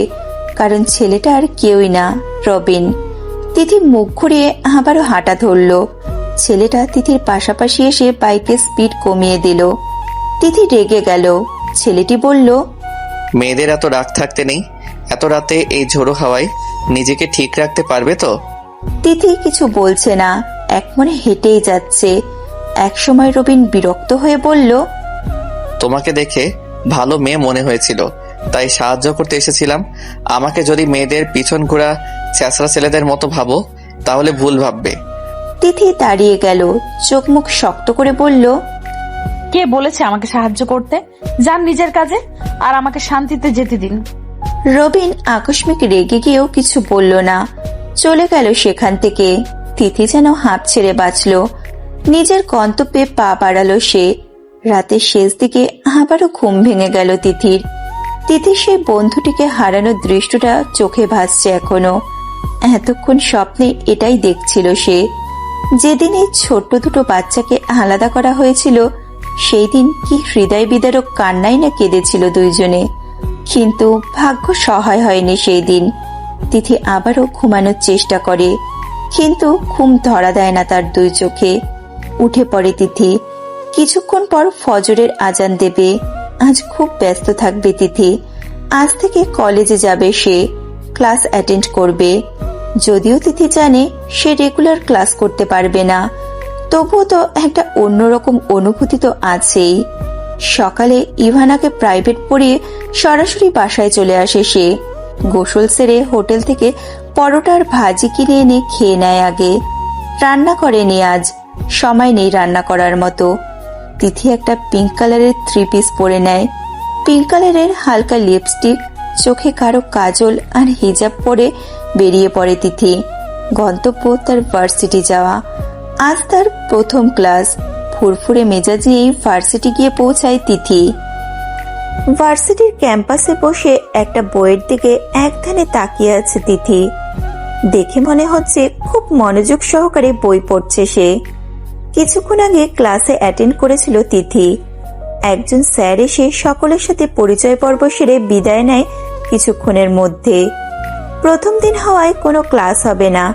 কারণ ছেলেটা আর কেউই না, রবিন। তিথি মুখ ঘুরিয়ে আবারও হাঁটা ধরল। ছেলেটা তিথির পাশাপাশি এসে বাইকের স্পিড কমিয়ে দিল। তিথি রেগে গেল। ছেলেটি বলল, মেয়েদের এত রাগ থাকতে নেই। এত রাতে এই ঝোড়ো হাওয়ায় নিজেকে ঠিক রাখতে পারবে তো? তিথি কিছু বলছে না, এক মনে হেঁটেই যাচ্ছে। একসময় রবিন বিরক্ত হয়ে বলল, তোমাকে দেখে ভালো মেয়ে মনে হয়েছিল, তাই সাহায্য করতে এসেছিলাম। আমাকে যদি মেয়েদের পিছন ঘোরা চেঁচড়া ছেলেদের মতো ভাবো, তাহলে ভুল ভাববে। তিথি দাঁড়িয়ে গেল, চোখ মুখ শক্ত করে বলল, কে বলেছে আমাকে সাহায্য করতে? যান নিজের কাজে, আর আমাকে শান্তিতে যেতে দিন। রবিন আকস্মিক রেগে গিয়েও কিছু বলল না, চলে গেল সেখান থেকে। তিথি যেন হাঁপ ছেড়ে বাঁচল। নিজের গন্তব্যে পা বাড়ালো সে। রাতের শেষ দিকে আবারও ঘুম ভেঙে গেল তিথির। তিথির সেই বন্ধুটিকে হারানোর দৃশ্যটা চোখে ভাসছে এখনো। এতক্ষণ স্বপ্নে এটাই দেখছিল সে। যেদিন এই ছোট্ট দুটো বাচ্চাকে আলাদা করা হয়েছিল, সেই দিন কি হৃদয় বিদারক কান্নাই না কেঁদেছিল দুইজনে। কিন্তু ভাগ্য সহায় হয়নি সেই দিন। তিথি আবারও ঘুমানোর চেষ্টা করে, কিন্তু ঘুম ধরা দেয় না তার দুই চোখে। উঠে পড়ে তিথি। কিছুক্ষণ পর ফজরের আজান দেবে। আজ খুব ব্যস্ত থাকবে তিথি। আজ থেকে কলেজে যাবে সে, ক্লাস অ্যাটেন্ড করবে। যদিও তিথি জানে সে রেগুলার ক্লাস করতে পারবে না, তবুও তো একটা অন্যরকম অনুভূতি তো আছেই। সকালে ইভানাকে প্রাইভেট পড়িয়ে সরাসরি বাসায় চলে আসে সে। গোসল সেরে হোটেল থেকে পরোটার ভাজি কিনে এনে খেয়ে নেয় আগে। রান্না করেনি আজ, সময় নেই রান্না করার মতো। তিথি একটা পিঙ্ক কালারের 3 পিস পরে নেয়। পিঙ্ক কালারের হালকা লিপস্টিক, চোখে কারো কাজল আর হিজাব পরে বেরিয়ে পড়ে তিথি। গন্তব্য তার ভার্সিটি যাওয়া। আজ তার প্রথম ক্লাস। ফুরফুরে মেজাজ নিয়েই ভার্সিটি গিয়ে পৌঁছায় তিথি। ভার্সিটির ক্যাম্পাসে বসে একটা বইয়ের দিকে একধানে তাকিয়ে আছে তিথি। দেখে মনে হচ্ছে খুব মনোযোগ সহকারে বই পড়ছে সে। কিছুক্ষণ আগে ক্লাসে অ্যাটেন্ড করেছিল তিথি। একজন স্যার এসে সকলের সাথে পরিচয় পর্ব সেরে বিদায় নেয় কিছুক্ষণের মধ্যে। প্রথম দিন হওয়ায় কোনো ক্লাস হবে না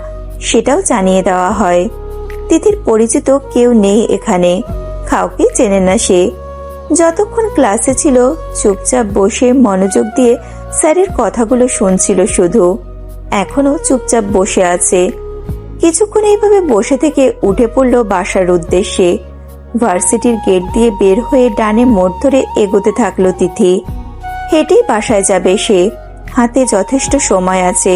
সেটাও জানিয়ে দেওয়া হয়। তিথির পরিচিত কেউ নেই এখানে, কাউকে চেনে না সে। যতক্ষণ ক্লাসে ছিল চুপচাপ বসে মনোযোগ দিয়ে স্যারের কথাগুলো শুনছিল শুধু। এখনো চুপচাপ বসে আছে। কিছুক্ষণ এইভাবে বসে থেকে উঠে পড়ল বাসার উদ্দেশ্যে। ভার্সিটির গেট দিয়ে বের হয়ে ডানে মোড় ধরে এগোতে থাকলো তিথি। হেঁটেই বাসায় যাবে সে, হাতে যথেষ্ট সময় আছে।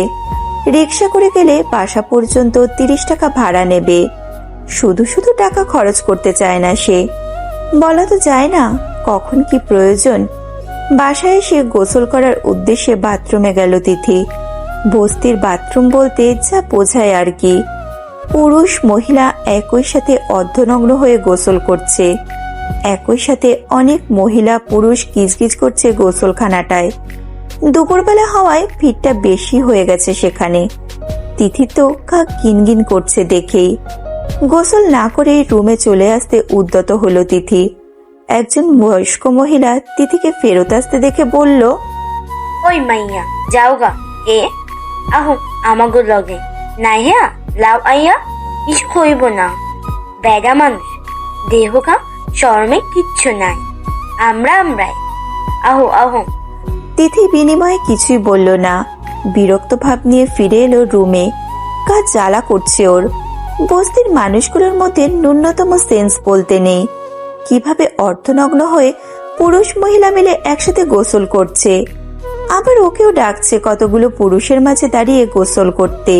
রিক্সা করে গেলে বাসা পর্যন্ত 30 টাকা ভাড়া নেবে। শুধু শুধু টাকা খরচ করতে চায় না সে। বলা তো যায় না কখন কি প্রয়োজন। বাসায় এসে গোসল করার উদ্দেশ্যে বাথরুমে গেল তিথি। বস্তির বাথরুম বলতে যা বোঝায় আর কি, পুরুষ মহিলা একই সাথে অর্ধনগ্ন হয়ে গোসল করছে। একই সাথে অনেক মহিলা পুরুষ গিজগিজ করছে গোসলখানাটায়। দুপুরবেলা হওয়ায় ভিড়টা বেশি হয়ে গেছে সেখানে। তিথি তো কিনগিন করছে দেখেই। গোসল না করে রুমে চলে আসতে উদ্যত হলো তিথি। একজন বয়স্ক মহিলা তিথিকে ফেরত আসতে দেখে বলল, ওই মাইয়া যাওগা এ আহো আমাগো লগে নাই হ্যাঁ লাও আইয়া ইস হইব না, বেড়া মানুষ দেহকা শরমে কিচ্ছু নাই, আমরাই আহো আহো। তিথি বিনিময়ে কিছুই বলল না। বিরক্ত ভাব নিয়ে ফিরে এলো রুমে। কাজ জ্বালা করছে ওর। বস্তির মানুষগুলোর মধ্যে ন্যূনতম সেন্স বলতে নেই। কিভাবে অর্ধনগ্ন হয়ে পুরুষ মহিলা মিলে একসাথে গোসল করছে। আবার ওকেও ডাকছে কতগুলো পুরুষের মাঝে দাঁড়িয়ে গোসল করতে।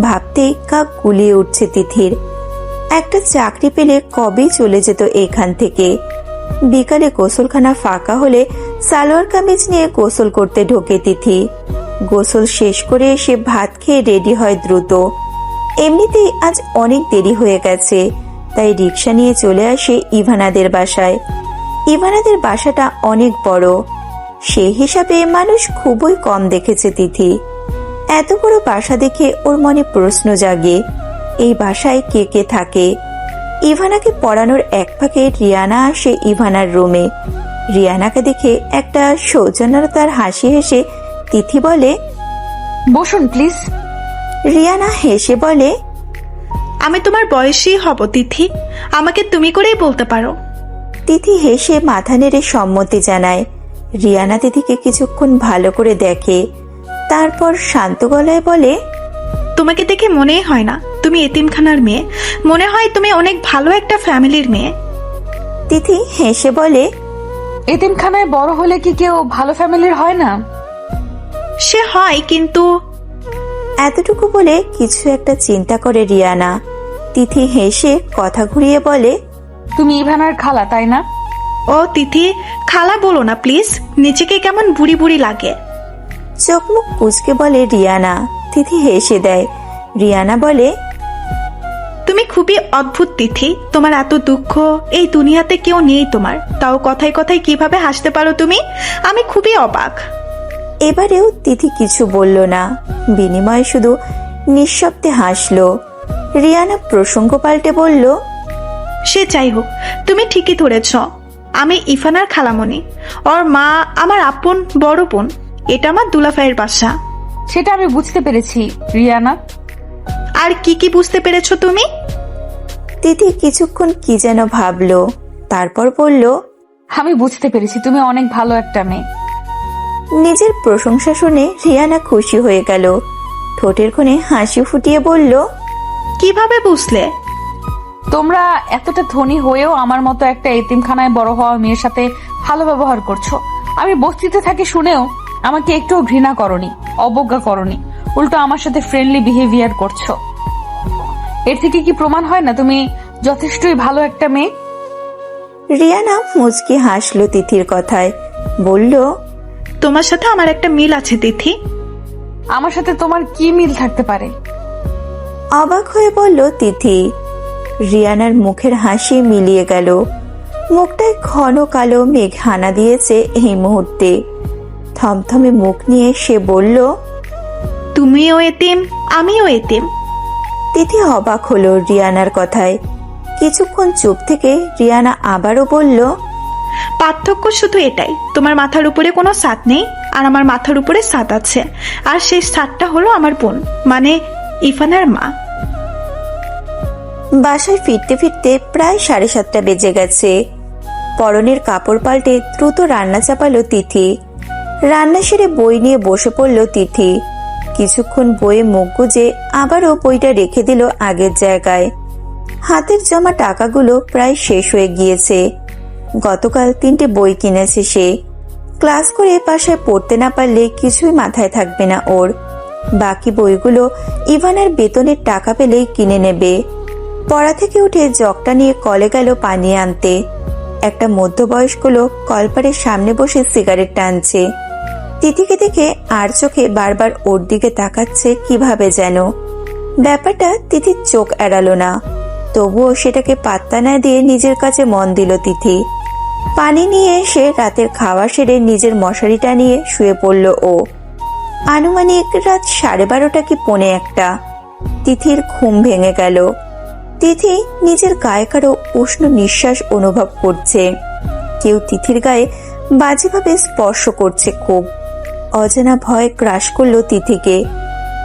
ভাবতেই কাক গুলিয়ে উঠছে তিথির। একটা চাকরি পেলে কবেই চলে যেত এখান থেকে। বিকালে গোসলখানা ফাঁকা হলে সালোয়ার কামিজ নিয়ে গোসল করতে ঢোকে তিথি। গোসল শেষ করে এসে ভাত খেয়ে রেডি হয় দ্রুত। এমনিতেই আজ অনেক দেরি হয়ে গেছে, তাই রিক্সা নিয়ে চলে আসে ইভানাদের বাসায়। ইভানাদের বাসাটা অনেক বড়, সেই হিসাবে মানুষ খুবই কম দেখেছে তিথি। এত বড় বাসা দেখে ওর মনে প্রশ্ন জাগে, এই বাসায় কে কে থাকে। ইভানাকে পড়ানোর এক ফাঁকে রিয়ানা আসে ইভানার রুমে। রিয়ানাকে দেখে একটা সৌজন্যতার হাসি হেসে তিথি বলে, বসুন প্লিজ। রিয়ানা হেসে বলে, আমি তোমার বয়সী হব তিথি, আমাকে তুমি করেই বলতে পারো। তিথি হেসে মাথা নেড়ে সম্মতি জানায়। রিয়ানা তিথিকে কিছুক্ষণ ভালো করে দেখে, তারপর শান্ত গলায় বলে, তোমাকে দেখে মনেই হয় না তুমি এতিমখানার মেয়ে, মনে হয় তুমি অনেক ভালো একটা ফ্যামিলির মেয়ে। তিথি হেসে বলে, এতিমখানায় বড় হলে কি কেউ ভালো ফ্যামিলির হয় না? সে হয়, কিন্তু এতটুকু বলে কিছু একটা চিন্তা করে রিয়ানা। তিথি হেসে কথা ঘুরিয়ে বলে, তুমি ইভানার খালা তাই না? ও তিথি, খালা বলো না প্লিজ, নিজেকে কেমন বুড়ি বুড়ি লাগে। চোখ মুখ কুচকে বলে রিয়ানা। তিথি হেসে দেয়। রিয়ানা বলে, তুমি খুবই অদ্ভুত তিথি, তোমার এত দুঃখ এই দুনিয়াতে কেউ নেই তোমার, তাও কথায় কথায় কিভাবে হাসতে পারো তুমি, আমি খুবই অবাক। এবারেও তিথি কিছু বলল না, বিনিময়ে শুধু নিঃশব্দে হাসলো। রিয়ানা প্রসঙ্গ পাল্টে বলল, সে যাই হোক, তুমি ঠিকই ধরেছ, আমি ইফানার খালামণি, ওর মা আমার আপন বড় বোন, এটা আমার দুলাভাইয়ের বাসা। সেটা আমি বুঝতে পেরেছি রিয়ানা। আর কি কি বুঝতে পেরেছো তুমি? তিথি কিছুক্ষণ কি যেন ভাবলো, তারপর বলল, আমি বুঝতে পেরেছি তুমি অনেক ভালো একটা মেয়ে। নিজের প্রশংসা শুনে রিয়ানা খুশি হয়ে গেল। ঠোঁটের কোণে হাসি ফুটিয়ে বলল, কিভাবে বুঝলে? তোমরা এতটা ধনী হয়েও আমার মতো একটা এতিমখানায় বড় হওয়া মেয়ের সাথে ভালো ব্যবহার করছো। আমি বস্তিতে থাকি শুনেও আমাকে একটুও ঘৃণা করনি, অবজ্ঞা করনি, উল্টো আমার সাথে ফ্রেন্ডলি বিহেভিয়ার করছো। এর থেকে কি প্রমাণ হয় না তুমি যথেষ্টই ভালো একটা মেয়ে? রিয়ানা মুচকি হাসলো তিথির কথায়, বলল, তোমার সাথে আমার একটা মিল আছে তিথি। আমার সাথে তোমার কি মিল থাকতে পারে? অবাক হয়ে বলল তিথি। রিয়ানার মুখের হাসি মিলিয়ে গেল। মুখটায় ঘন কালো মেঘ হানা দিয়েছে এই মুহূর্তে। থমথমে মুখ নিয়ে সে বলল, তুমিও এতিম, আমিও এতিম। তিথি অবাক হলো রিয়ানার কথায়। কিছুক্ষণ চুপ থেকে রিয়ানা আবারও বলল, পার্থক্য শুধু এটাই, তোমার মাথার উপরে কোনো ছাদ নেই আর আমার মাথার উপরে ছাদ আছে, আর সেই ছাদটা হলো আমার বোন, মানে ইফানার মা। বাসায় ফিরতে ফিরতে প্রায় 7:30 বেজে গেছে। পরনের কাপড় পাল্টে দ্রুত রান্না চাপালো তিথি। রান্না সেরে বই নিয়ে বসে পড়ল তিথি। কিছুক্ষণ বইয়ে মুখ গুজে আবারও বইটা রেখে দিল আগের জায়গায়। হাতের জমা টাকাগুলো প্রায় শেষ হয়ে গিয়েছে। গতকাল 3টে বই কিনেছে সে। ক্লাস করে বাসায় পড়তে না পারলে কিছুই মাথায় থাকবে না ওর। বাকি বইগুলো ইভানের বেতনের টাকা পেলেই কিনে নেবে। পড়া থেকে উঠে জগটা নিয়ে কলে গেল পানি আনতে। একটা মধ্যবয়স্ক লোক কলপারের সামনে বসে সিগারেট টানছে। তিথিকে দেখে আর চোখে বারবার ওর দিকে তাকাচ্ছে কিভাবে যেন। ব্যাপারটা তিথির চোখ এড়ালো না, তবুও সেটাকে পাত্তা না দিয়ে নিজের কাছে মন দিল তিথি। পানি নিয়ে এসে রাতের খাওয়া সেরে নিজের মশারিটা নিয়ে শুয়ে পড়ল ও। আনুমানিক রাত 12:30 কি 1:45। তিথির ঘুম ভেঙে গেল। তিথি নিজের গায়ে কারো উষ্ণ নিঃশ্বাস অনুভব করছে। কেউ তিথির গায়ে বাজেভাবে স্পর্শ করছে খুব। অজানা ভয় গ্রাস করলো তিথিকে।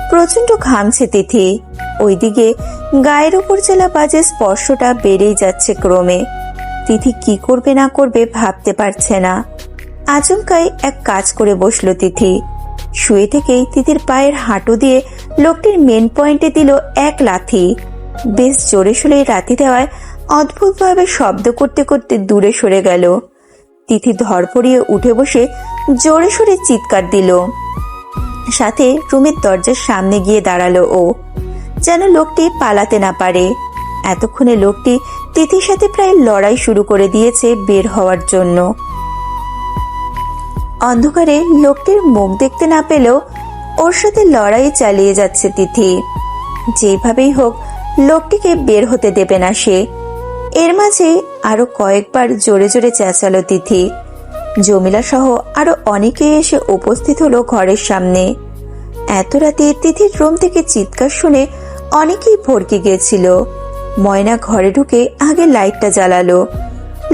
প্রচন্ড ঘামছে তিথি। ওইদিকে গায়ের উপর জেলা বাজে স্পর্শটা বেড়েই যাচ্ছে ক্রমে। তিথি কি করবে না করবে ভাবতে পারছে না। আচমকাই এক কাজ করে বসলো তিথি। শুয়ে থেকেই তিথির পায়ের হাঁটু দিয়ে লোকটির মেন পয়েন্টে দিল এক লাথি। বেশ জোরে সোরে লাথি দেওয়ায় অদ্ভুতভাবে শব্দ করতে করতে দূরে সরে গেল। তিথি ধরপড়িয়ে উঠে বসে জোরে সোরে চিৎকার দিল। সাথে রুমের দরজার সামনে গিয়ে দাঁড়ালো ও, যেন লোকটি পালাতে না পারে। এতক্ষণে লোকটি তিথির সাথে প্রায় লড়াই শুরু করে দিয়েছে বের হওয়ার জন্য। অন্ধকারে লোকটির মুখ দেখতে না পেলেও ওর সাথে লড়াই চালিয়ে যাচ্ছে তিথি। যেভাবেই হোক লোকটিকে বের হতে দেবে না সে। এর মাঝে আরো কয়েকবার জোরে জোরে চেঁচালো তিথি। জমিলা সহ আরো অনেকেই এসে উপস্থিত হলো ঘরের সামনে। এত রাতে তিথির রুম থেকে চিৎকার শুনে অনেকেই ভড়কে গিয়েছিল। ময়না ঘরে ঢুকে আগে লাইটটা জ্বালালো।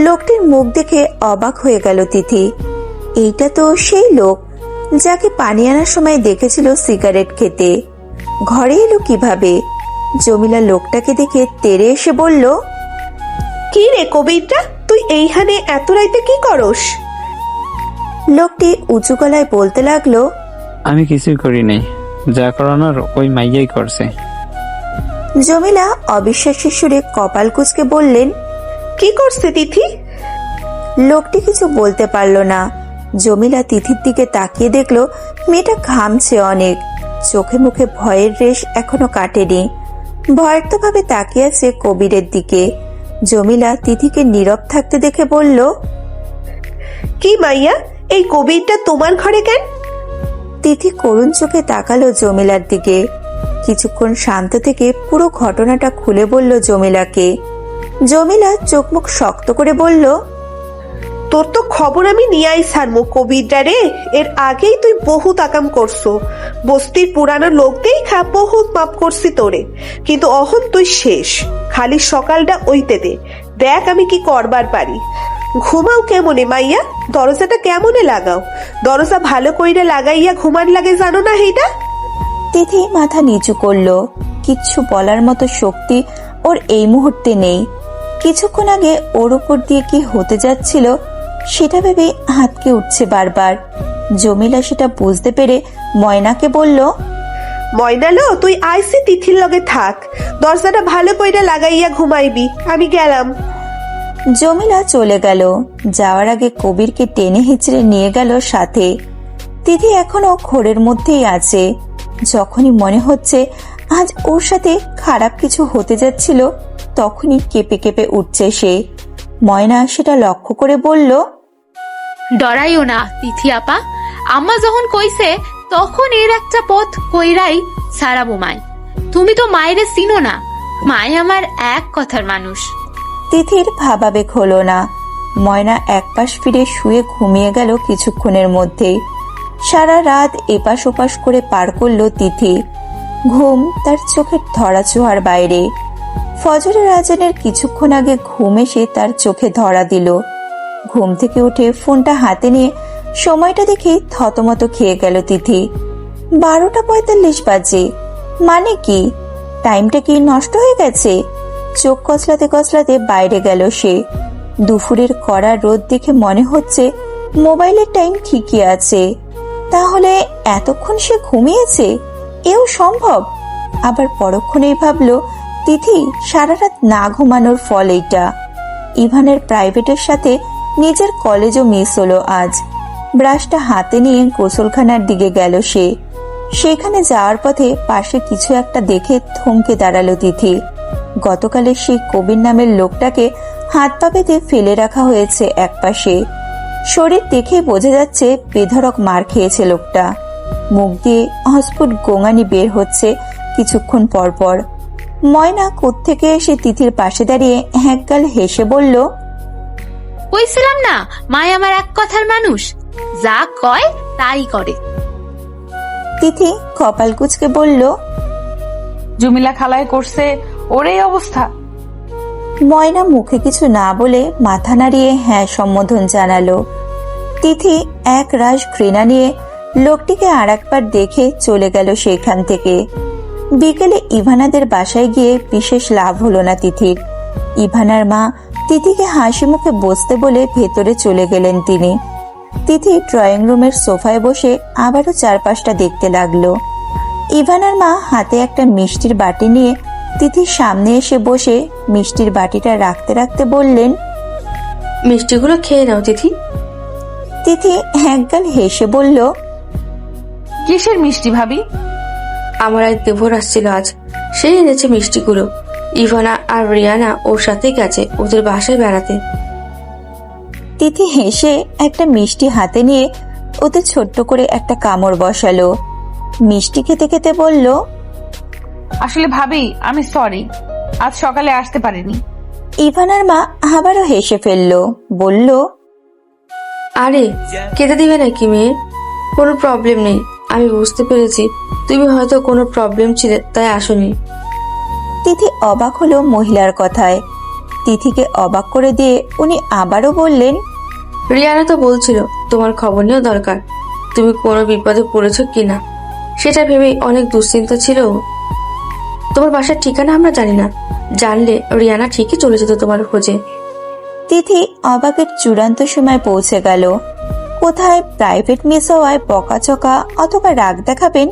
লোকটির মুখ দেখে অবাক হয়ে গেল তিথি। এইটা তো সেই লোক যাকে পানি আনার সময় দেখেছিল সিগারেট খেতে। ঘরে এলো কিভাবে? জমিলা লোকটাকে দেখে তেড়ে এসে বলল, কি রে কবিরটা, তুই এইখানে এত রাইতে কি করস? লোকটি উঁচু গলায় বলতে লাগলো, আমি কিছুই করি নাই, যা করানোর ওই মাইয়াই করছে। জমিলা অবিশ্বাসের সুরে কপাল কুঁচকে বললেন, কি করছে তিথি? লোকটি কিছু বলতে পারল না। জমিলা তিথির দিকে তাকিয়ে দেখলো মেয়েটা ঘামছে অনেক। চোখে মুখে ভয়ের রেশ এখনো কাটেনি। ভয়ার্থভাবে তাকিয়ে আছে কবিরের দিকে। জমিলা তিথিকে নীরব থাকতে দেখে বলল, কি মাইয়া, এই কবিরটা তোমার ঘরে কেন? তিথি করুণ চোখে তাকালো জমিলার দিকে। কিছুক্ষণ শান্ত থেকে পুরো ঘটনাটা খুলে বলল জমিলাকে। জমিলা চোখ মুখ শক্ত করে বলল, তোর তো খবর আমি নিয়ে আই সারমো কবিরটা রে। এর আগেই তুই বহুত আকাম করছো। বস্তির পুরানো লোক দেখা বহুত মাপ করছি তোরে, কিন্তু অহন তুই শেষ। খালি সকালটা ওইতে দে, দেখ আমি কি করবার পারি। ঘুমাও কেমনে মাইয়া? দরজাটা কেমনে লাগাও? দরজা ভালো কইরে লাগাইয়া ঘুমার লাগে জানো না এইটা? তিথি মাথা নিচু করলো। কিচ্ছু বলার মতো শক্তি ওর এই মুহূর্তে নেই। কিছুক্ষণ আগে ওর উপর দিয়ে কি হতে যাচ্ছিল সেটা ভেবে হাতকে উঠছে বারবার। জমিলা সেটা বুঝতে পেরে ময়নাকে বলল, ময়নালো, তুই আইসি তিথির লগে থাক, দরজাটা ভালো কইরে লাগাইয়া ঘুমাইবি, আমি গেলাম। জমিলা চলে গেল। যাওয়ার আগে কবিরকে টেনে হিচড়ে নিয়ে গেল সাথে। তিথি এখনো ঘোরের মধ্যেই আছে। যখনই মনে হচ্ছে আজ ওর সাথে খারাপ কিছু হতে যাচ্ছিল, তখনই কেঁপে কেঁপে উঠছে সে। ময়না সেটা লক্ষ্য করে বলল, ডরাইও না তিথি আপা, আম্মা যখন কইছে তখন এর একটা পথ কইরাই সারাবো মাই। তুমি তো মায়েরে চিনো না, মাই আমার এক কথার মানুষ। তিথির ভাবাবেগ হলো না। ময়না একপাশ ফিরে শুয়ে ঘুমিয়ে গেল কিছুক্ষণের মধ্যেই। সারা রাত এপাশ ওপাশ করে পার করলো তিথি। ঘুম তার চোখের ধরাছোঁয়ার বাইরে। ফজরের আজানের কিছুক্ষণ আগে ঘুম এসে তার চোখে ধরা দিল। ঘুম থেকে উঠে ফোনটা হাতে নিয়ে সময়টা দেখে থতমত খেয়ে গেল তিথি। 12:45 বাজে। মানে কি, টাইমটা কি নষ্ট হয়ে গেছে? চোখ কচলাতে কচলাতে বাইরে গেল সে। দুপুরের কড়া রোদ দেখে মনে হচ্ছে মোবাইলের টাইম ঠিকই আছে। তাহলে এতক্ষণ সে ঘুমিয়েছে, এও সম্ভব? আবার পরক্ষণেই ভাবলো তিথি সারা রাত না ঘুমানোর ফল এইটা। ইভানের প্রাইভেটের সাথে নিজের কলেজও মিস হলো আজ। ব্রাশটা হাতে নিয়ে গোসলখানার দিকে গেল সে। সেখানে যাওয়ার পথে পাশে কিছু একটা দেখে থমকে দাঁড়ালো তিথি। গতকালের সেই কবির নামের লোকটাকে হাত পা বেঁধে ফেলে রাখা হয়েছে একপাশে। শরীর দেখেই বোঝা যাচ্ছে বেধড়ক মার খেয়েছে লোকটা। মুখ দিয়ে অস্ফুট গোঙানি বের হচ্ছে কিছুক্ষণ পর পর। ময়না কোত্থেকে এসে তিথির পাশে দাঁড়িয়ে একগাল হেসে বলল, কইছিলাম না মায় আমার এক কথার মানুষ, যা কয় তাই করে। তিথি কপাল কুঁচকে বলল, জমিলা খালাই করছে ওর এই অবস্থা? ময়না মুখে কিছু না বলে মাথা নাড়িয়ে হ্যাঁ সম্বোধন জানালো। তিথি এক রাশ ঘৃণা নিয়ে লোকটিকে আর একবার দেখে চলে গেল সেখান থেকে। বিকেলে ইভানাদের বাসায় গিয়ে বিশেষ লাভ হলো না তিথির। ইভানার মা তিথিকে হাসি মুখে বসতে বলে ভেতরে চলে গেলেন তিনি। তিথি ড্রয়িং রুমের সোফায় বসে আবারও চারপাশটা দেখতে লাগলো। ইভানার মা হাতে একটা মিষ্টির বাটি নিয়ে তিথির সামনে এসে বসে মিষ্টির বাটিটা রাখতে রাখতে বললেন, মিষ্টিগুলো খেয়ে নাও তিথি। তিথি একগাল হেসে বলল, কিসের মিষ্টি ভাবি? আমার এক দেবর আসছিল আজ, সে এনেছে মিষ্টিগুলো। ইভানা আর রিয়ানা ওর সাথে গেছে ওদের বাসায় বেড়াতে। তিথি হেসে একটা মিষ্টি হাতে নিয়ে ওতে ছোট্ট করে একটা কামড় বসালো। মিষ্টি খেতে খেতে বলল, আসলে ভাবি আমি সরি, আজ সকালে আসতে পারিনি। ইভানার মা আবারও হেসে ফেললো, বলল, আরে খেতে দিবে নাকি মেয়ে? কোনো প্রবলেম নেই, আমি বুঝতে পেরেছি তুমি হয়তো কোনো প্রবলেম ছিল তাই আসোনি। তিথি অবাক হলো মহিলার কথায়। তিথিকে অবাক করে দিয়ে উনি আবারও বললেন, রিয়ানা তো বলছিল তোমার খবর নেওয়া দরকার, তুমি কোনো বিপদে পড়েছ কিনা সেটা ভেবেই অনেক দুশ্চিন্তা ছিল। তোমার বাসার ঠিকানা আমরা জানি না, জানলে রিয়ানা ঠিকই চলে যেত তোমার খোঁজে। তিথি অবাকের চূড়ান্ত সময় পৌঁছে গেল। কোথায় প্রাইভেট মিস হওয়ায় বকাচকা অথবা রাগ দেখাবেন,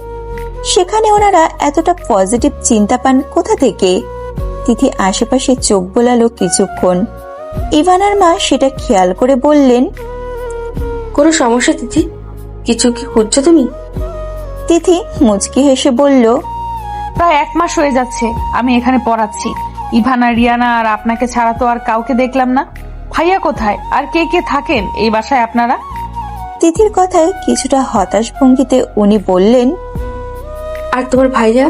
সেখানে ওনারা এতটা পজিটিভ চিন্তা পান কোথা থেকে? তিথি আশেপাশে চোখ বোলালো কিছুক্ষণ। ইভানার মা সেটা খেয়াল করে বললেন, কোনো সমস্যা তিথি? কিছু কি খুঁজছো তুমি? তিথি মুচকি হেসে বলল, প্রায় 1 মাস হয়ে যাচ্ছে আমি এখানে পড়াচ্ছি। ইভানা, রিয়ানা আর আপনাকে ছাড়া তো আর কাউকে দেখলাম না। ভাইয়া কোথায় আর কে কে থাকেন এই বাসায় আপনারা? তিথির কথায় কিছুটা হতাশ ভঙ্গিতে উনি বললেন, আর তোমার ভাইয়া?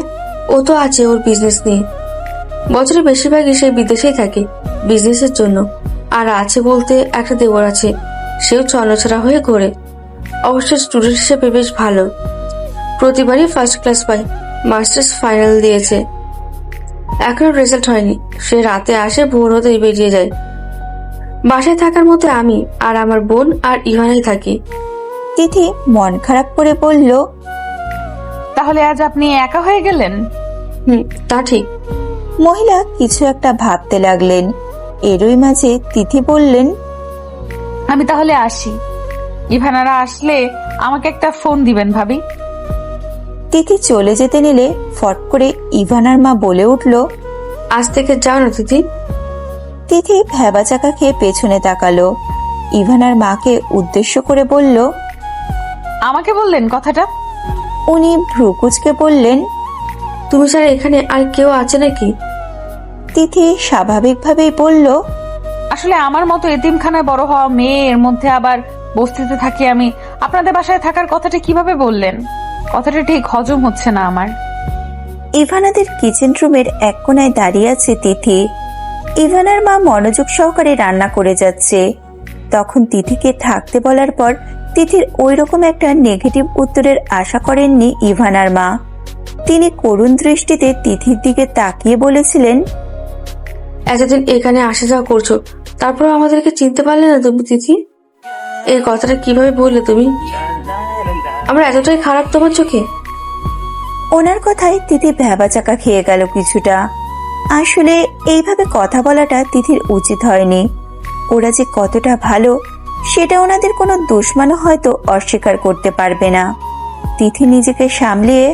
ও তো আছে ওর বিজনেস নিয়ে, বছরে বেশিরভাগই সে বিদেশেই থাকে বিজনেসের জন্য। আর আছে বলতে একটা দেবর আছে, সেও ছন্নছাড়া হয়ে ঘোরে। অবশ্য স্টুডেন্ট হিসেবে বেশ ভালো, প্রতিবারই ফার্স্ট ক্লাস পায়। মাস্টার্স ফাইনাল দিয়েছে, এখনো রেজাল্ট হয়নি। সে রাতে আসে, ভোর হতেই বেরিয়ে যায়। বাসায় থাকার মতো আমি আর আমার বোন আর ইভানাই থাকি। তিথি মন খারাপ করে বলল, তাহলে আজ আপনি একা হয়ে গেলেন? তা ঠিক। মহিলা কিছু একটা ভাবতে লাগলেন। এরই মাঝে তিথি বললেন, আমি তাহলে আসি। ইভানারা আসলে আমাকে একটা ফোন দিবেন ভাবি। তিথি চলে যেতে নিলে ফট করে ইভানার মা বলে উঠল, আজ থেকে যাও না তিথি। তিথি ভেবা চাকা খেয়ে পেছনে তাকালো। ইভানার মাকে উদ্দেশ্য করে বলল, আমাকে বললেন কথাটা? উনি ভ্রুকুচকে বললেন, তুমি ছাড়া এখানে আর কেউ আছে নাকি? তিথি স্বাভাবিকভাবেই বলল, আসলে আমার মতো এতিমখানায় বড় হওয়া মেয়ে, এর মধ্যে আবার বস্তিতে থাকি আমি, আপনাদের বাসায় থাকার কথাটা কিভাবে বললেন? কথাটা ঠিক হজম হচ্ছে না আমার। ইভানাদের কিচেন রুমের এক কোনায় দাঁড়িয়ে আছে তিথি। ইভানার মা মনোযোগ সহকারে রান্না করে যাচ্ছে। তখন তিথিকে থাকতে বলার পর তিথির ওই রকম একটা নেগেটিভ উত্তরের আশা করেননি ইভানার মা। তিনি করুণ দৃষ্টিতে তিথির দিকে তাকিয়ে বলেছিলেন, এতদিন এখানে আসা যাওয়া করছো, তারপর আমাদেরকে চিনতে পারলে না তুমি তিথি? এই কথাটা কিভাবে বললে তুমি? আমরা এতটাই খারাপ তোমার চোখে? ওনার কথায় তিথি ভ্যাবাচাকা খেয়ে গেল কিছুটা। আসলে এইভাবে কথা বলাটা তিথির উচিত হয়নি। ওরা যে কতটা ভালো সেটা ওনাদের কোনো দুশমনও হয়তো অস্বীকার করতে পারবে না। তিথি নিজেকে সামলিয়ে